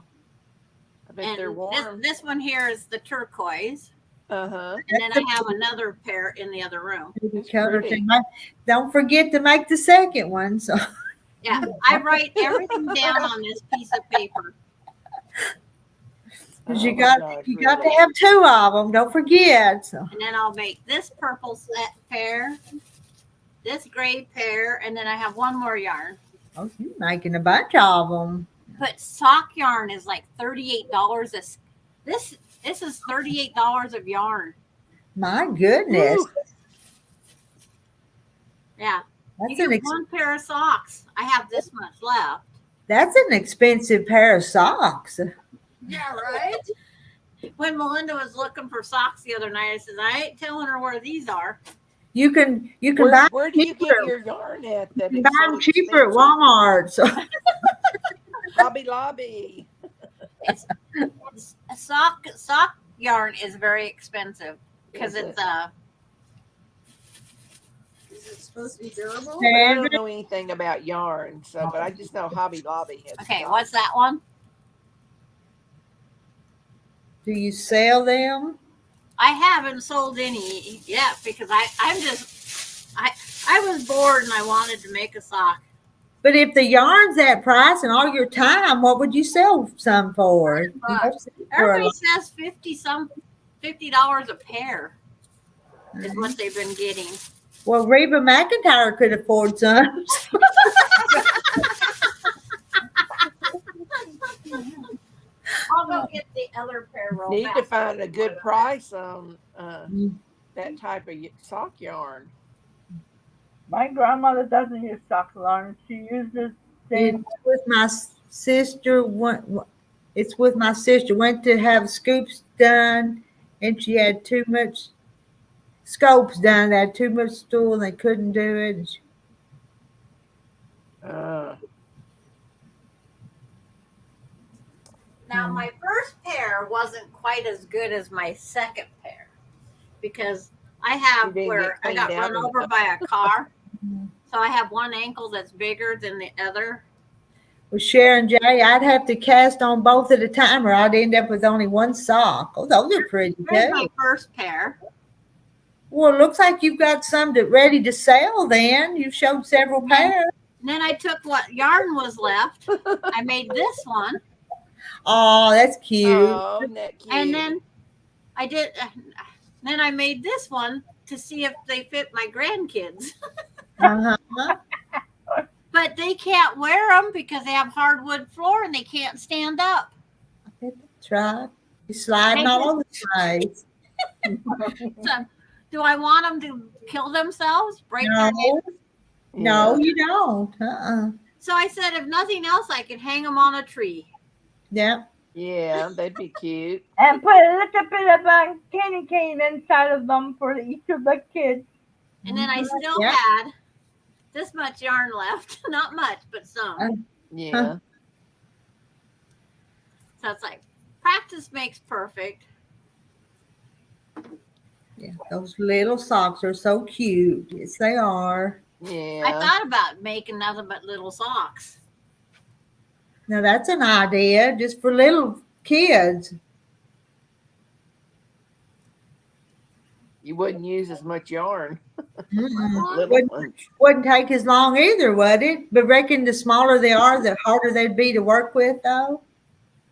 bet And they're warm. this one here is the turquoise. Uh-huh. And then I have another pair in the other room. Color pretty. thing. Don't forget to make the second one. So Yeah, I write everything down on this piece of paper. 'cause Oh you my got gosh, you got to really. have 2 of them. Don't forget. So And then I'll make this purple set pair, this gray pair, and then I have one more yarn. you're making a bunch of them. But sock yarn is like $38. This is $38 of yarn. My goodness. Woo. Yeah. You That's get one pair of socks. I have this much left. that's an expensive pair of socks. Yeah, right? When Melinda was looking for socks the other night, I said, I ain't telling her where these are. You can buy Where do you get cheaper. your yarn at? That You it's can buy so them cheaper at expensive? Walmart. So Hobby Lobby. Sock yarn is very expensive because Is it's it? supposed to be durable. But I Sandra, don't know anything about yarn, so but I just know Hobby Lobby has. Okay, yarn. what's that one? do you sell them? I haven't sold any yet because I was bored and I wanted to make a sock. But if the yarn's that price and all your time, what would you sell some for? You know, for a Everybody lot. says $50 a pair is what they've been getting. Well, Reba McEntire could afford some. I'll go get the other pair rolled Need back. to find a good price on that type of sock yarn. My grandmother doesn't use sock yarn. She uses things. It's with my sister. It's with my sister. Went to have scoops done, and she had too much scopes done. They had too much stool, and they couldn't do it. And Now, my first pair wasn't quite as good as my second pair because I have You didn't where get I got cleaned out run and over stuff. by a car. So I have one ankle that's bigger than the other. with Sharon J, I'd have to cast on both at a time, or I'd end up with only one sock. Oh, those are pretty Here's too. my first pair. Well, it looks like you've got some ready to sell. Then you showed several pairs. And then I took what yarn was left. I made this one. Oh, that's cute. Oh, isn't that cute? And then I did. Then I made this one to see if they fit my grandkids. Uh-huh. But they can't wear them because they have hardwood floor and they can't stand up. That's right. You're sliding all over the place. So, do I want them to kill themselves? Break their No, necks? no, you don't. Uh-uh. So I said, if nothing else, I can hang them on a tree. Yeah. Yeah, they'd be cute. And put a little bit of a candy cane inside of them for each of the kids. And then I still Yeah. had this much yarn left. Not much, but some. Yeah. So it's like practice makes perfect. Yeah. Those little socks are so cute. Yes, they are. Yeah. I thought about making nothing but little socks. Now that's an idea just for little kids. You wouldn't use as much yarn. Mm-mm. Little ones. Wouldn't take as long either, would it? But reckon the smaller they are, the harder they'd be to work with, though.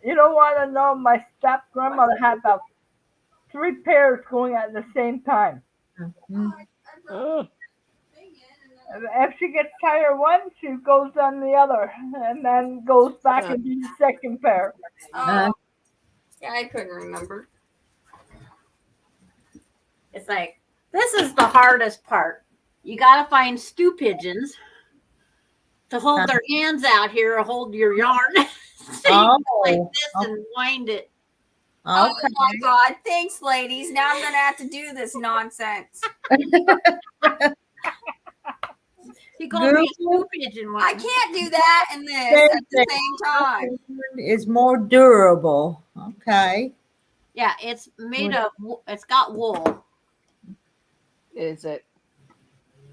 You don't want to know, my step grandmother had about 3 pairs going at the same time. Mm. Oh, If she gets tired of one, she goes on the other and then goes back into the second pair. Uh, Yeah, I couldn't remember. It's like, this is the hardest part. You got to find stew pigeons to hold their hands out here or hold your yarn. So you go like this and wind it. Oh Okay. my God. Thanks, ladies. Now I'm going to have to do this nonsense. You go be a stew Google. pigeon I one. can't do that and this at the same time. Is more durable. Okay. Yeah, it's made of, it's got wool. is it?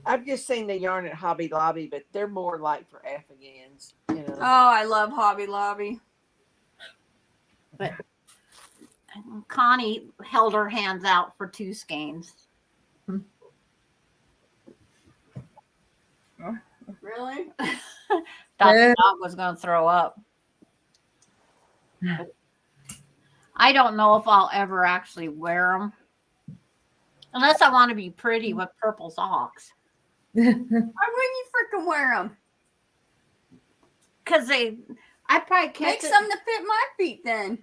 I've just seen the yarn at Hobby Lobby, but they're more like for Afghans, you know. Oh, I love Hobby Lobby. Connie held her hands out for 2 skeins. Really? Thought the dog was going to throw up. I don't know if I'll ever actually wear them. Unless I want to be pretty with purple socks. Why wouldn't you freaking wear them? Because I probably Make can't. some to fit my feet then.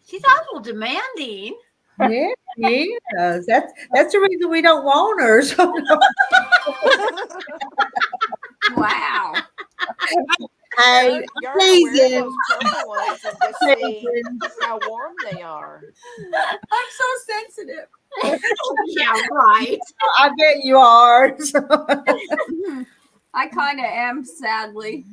She's awful demanding. Yeah, yes. That's the reason we don't want her. So Wow. hey, Yarn to wear please, those purple ones and just see how warm they are. I'm so sensitive. Yeah, right. I bet you are. I kind of am, sadly.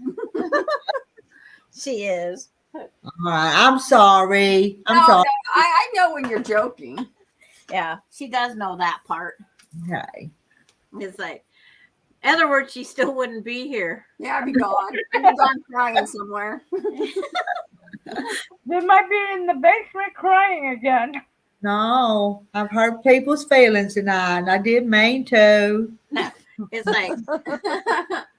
She is. All right, I'm sorry. I'm No, sorry. no, I know when you're joking. Yeah, she does know that part. Okay. It's like, other words, she still wouldn't be here. Yeah, I'd be gone. I'd be gone crying somewhere. They might be in the basement crying again. No, I've hurt people's feelings tonight, and I didn't mean to. It's like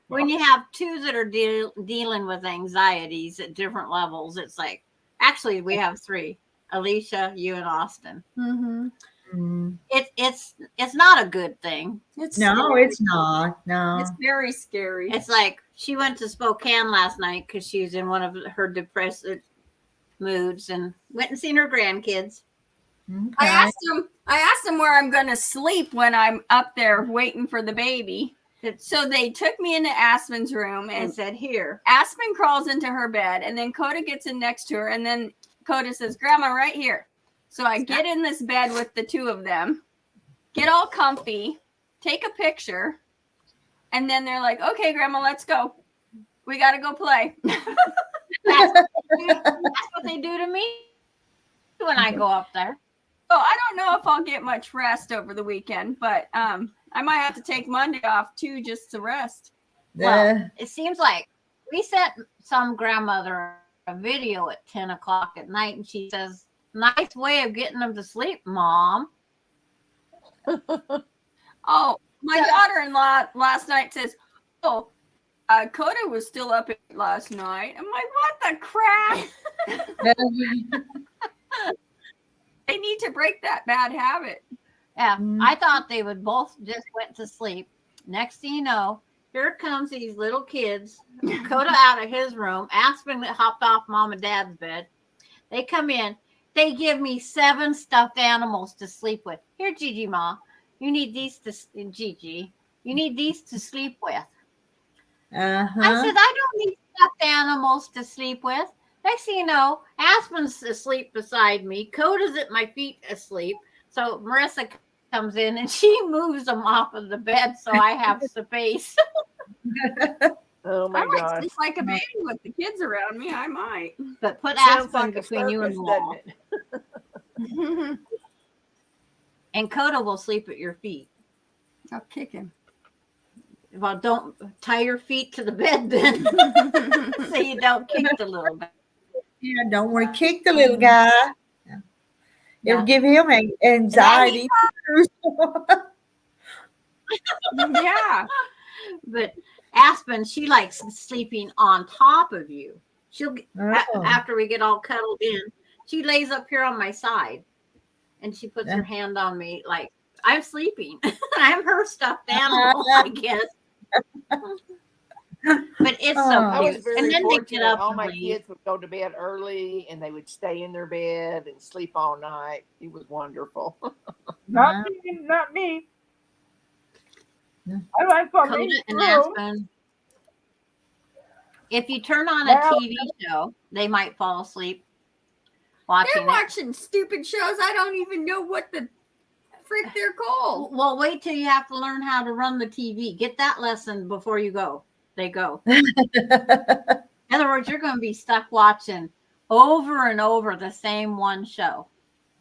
when you have two that are dealing with anxieties at different levels, it's like, actually, we have three: Alicia, you, and Austin. Mm-hmm. Mm. It's not a good thing. It's No, scary. it's not. No. It's very scary. It's like she went to Spokane last night because she was in one of her depressive moods and went and seen her grandkids. I Okay. asked him where I'm gonna sleep when I'm up there waiting for the baby. So they took me into Aspen's room And and said, "Here, Aspen crawls into her bed, and then Coda gets in next to her, and then Coda says, "Grandma, right here." So I get in this bed with the two of them, get all comfy, take a picture, and then they're like, "Okay, Grandma, let's go. We got to go play." that's what they do to me when I go up there." So I don't know if I'll get much rest over the weekend, but I might have to take Monday off too, just to rest. Well, it seems like we sent some grandmother a video at 10 o'clock at night, and she says, "Nice way of getting them to sleep, Mom." Oh, my daughter-in-law last night says, "Oh, Coda was still up last night." I'm like, "What the crap?" They need to break that bad habit. Yeah, Mm. I thought they would both just went to sleep. Next thing you know, here comes these little kids, Coda out of his room, Aspen hopped off Mom and Dad's bed. They come in, they give me 7 stuffed animals to sleep with. Here, Gigi Ma, you need these to Gigi. You need these to sleep with. I said, I don't need stuffed animals to sleep with. Next thing you know, Aspen's asleep beside me. Coda's at my feet asleep. So Marissa comes in and she moves them off of the bed so I have space. Oh my I might gosh. sleep like a baby with the kids around me. I might. But put Sounds Aspen like a between you and circus, the wall. doesn't it? And Coda will sleep at your feet. I'll kick him. Well, don't tie your feet to the bed then so you don't kick the little guy. Yeah, don't want to kick the little guy. It'll Yeah. give him anxiety. Yeah. But Aspen, she likes sleeping on top of you. She'll Oh. after we get all cuddled in, she lays up here on my side and she puts her hand on me like I'm sleeping. I'm her stuffed animal, I guess. But it's so Oh. I was cute. very And then they fortunate. get up All and my leave. kids would go to bed early and they would stay in their bed and sleep all night. It was wonderful. Not me, not me. Yeah. I went for Coda me and too. Aspen. If you turn on a Well- TV show, they might fall asleep They're watching it. watching stupid shows. I don't even know what the frick they're called. Well, wait till you have to learn how to run the TV. Get that lesson before you go. They go. In other words, you're going to be stuck watching over and over the same one show.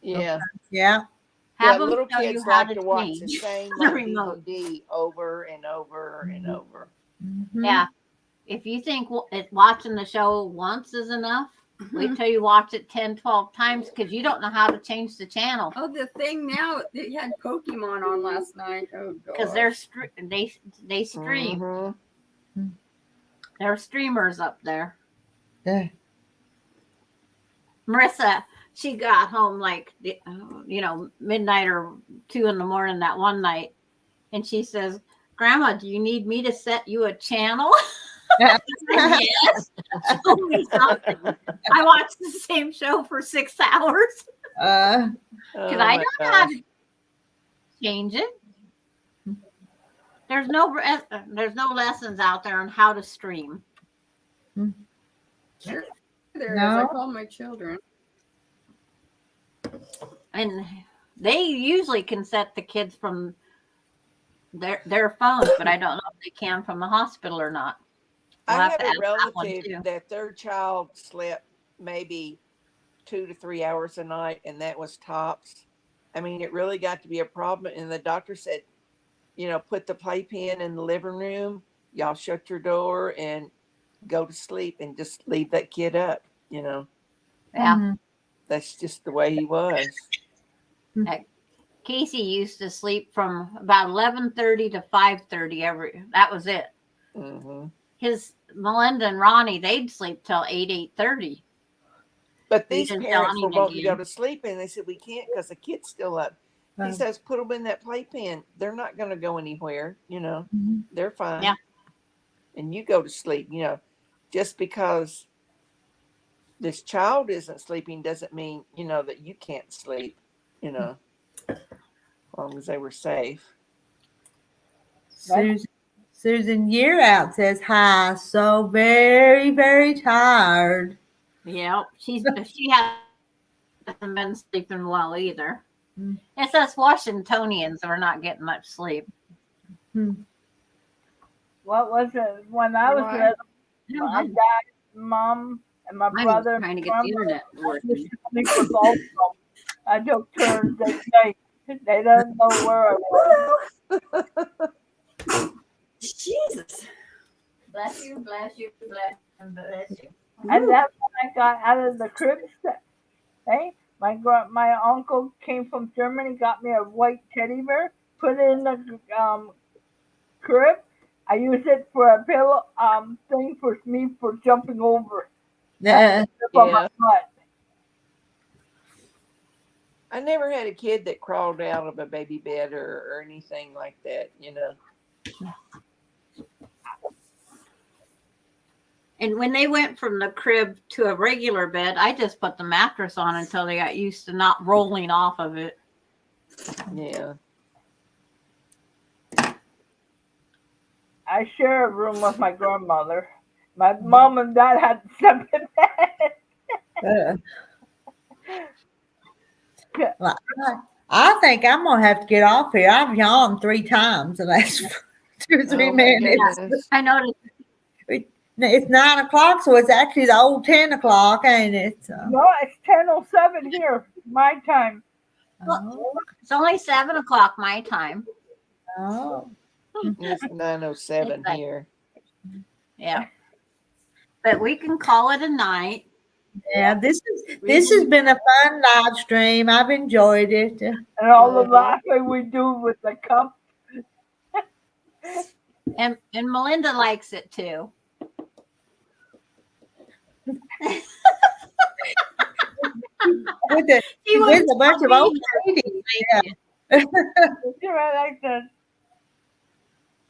Yeah. Yeah. Have Yeah, them little show you kids how like to to watch the change same the like remote. DVD over and over and over. Mhm. Yeah. If you think watching the show once is enough, wait till you watch it 10, 12 times because you don't know how to change the channel. Oh, the thing now, they had Pokemon on last night. Oh, God. Because they stream. Mhm. There are streamers up there. Yeah. Marissa, she got home like midnight or 2 a.m. that one night, and she says, "Grandma, do you need me to set you a channel?" I said, yes. Show me something. I watched the same show for 6 hours Uh, because Oh I my don't know how gosh. to change it. There's no lessons out there on how to stream. Sure, there is. No. I call my children. And they usually can set the kids from their phones, but I don't know if they can from the hospital or not. We'll I have have to a ask that one, relative too. that their child slept maybe 2 to 3 hours a night, and that was tops. I mean, it really got to be a problem. And the doctor said put the playpen in the living room. Y'all shut your door and go to sleep and just leave that kid up. Yeah. Mhm. That's just the way he was. Casey used to sleep from about 11:30 to 5:30 that was it. Hmm. His Melinda and Ronnie, they'd sleep till 8:30. But We these didn't tell parents were anyone wanting to go again. to sleep, and they said, we can't because the kid's still up. He Right. says, put them in that playpen. They're not going to go anywhere. Mhm. They're fine. Yeah. And you go to sleep. Just because this child isn't sleeping doesn't mean, that you can't sleep, as long as they were safe. Susan Year Out says, hi, so very, very tired. Yeah, she hasn't been sleeping well either. Mm. It's us Washingtonians that are not getting much sleep. What was it when I was Why? little? My dad, mom, and my I'm brother. trying to get the internet working. used to sleep with all of them. I took turns. They don't know where I was. Jesus. Bless you, bless you, bless you, bless you. And that's when I got out of the crib. Hey, my uncle came from Germany, got me a white teddy bear, put it in the crib. I use it for a pillow thing for me for jumping over. Yeah. On my butt. I never had a kid that crawled out of a baby bed or anything like that. And when they went from the crib to a regular bed, I just put the mattress on until they got used to not rolling off of it. Yeah. I share a room with my grandmother. My mom and dad had to sleep in bed. Well, I think I'm gonna have to get off here. I've yawned 3 times the last 2 or 3 Oh, my minutes. goodness. I noticed. It's 9 o'clock, so it's actually the old 10 o'clock, ain't it? So, No, it's 10:07 here, my time. oh, It's only 7 o'clock my time. oh. It's 9:07 It's like- here. Yeah. But we can call it a night. Yeah, this has been a fun live stream. I've enjoyed it. And all the laughing we do with the cup. And Melinda likes it too. With a bunch of old ladies. I like that.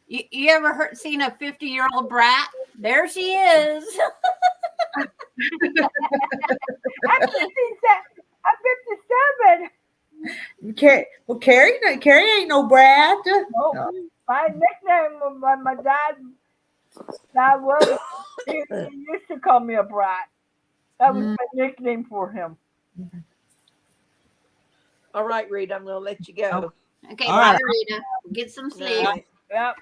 You ever seen a 50-year-old brat? There she is. I'm 57. Well, Carrie ain't no brat. Oh, my nickname was my dad. He used to call me a brat. That was my nickname for him. All right, Rita, I'm going to let you go. Okay, All bye, right. Rita. Get some sleep. Night. Yep.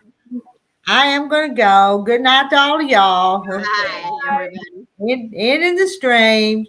I am gonna go. Good night to all of y'all. Bye, everybody. Ending the stream.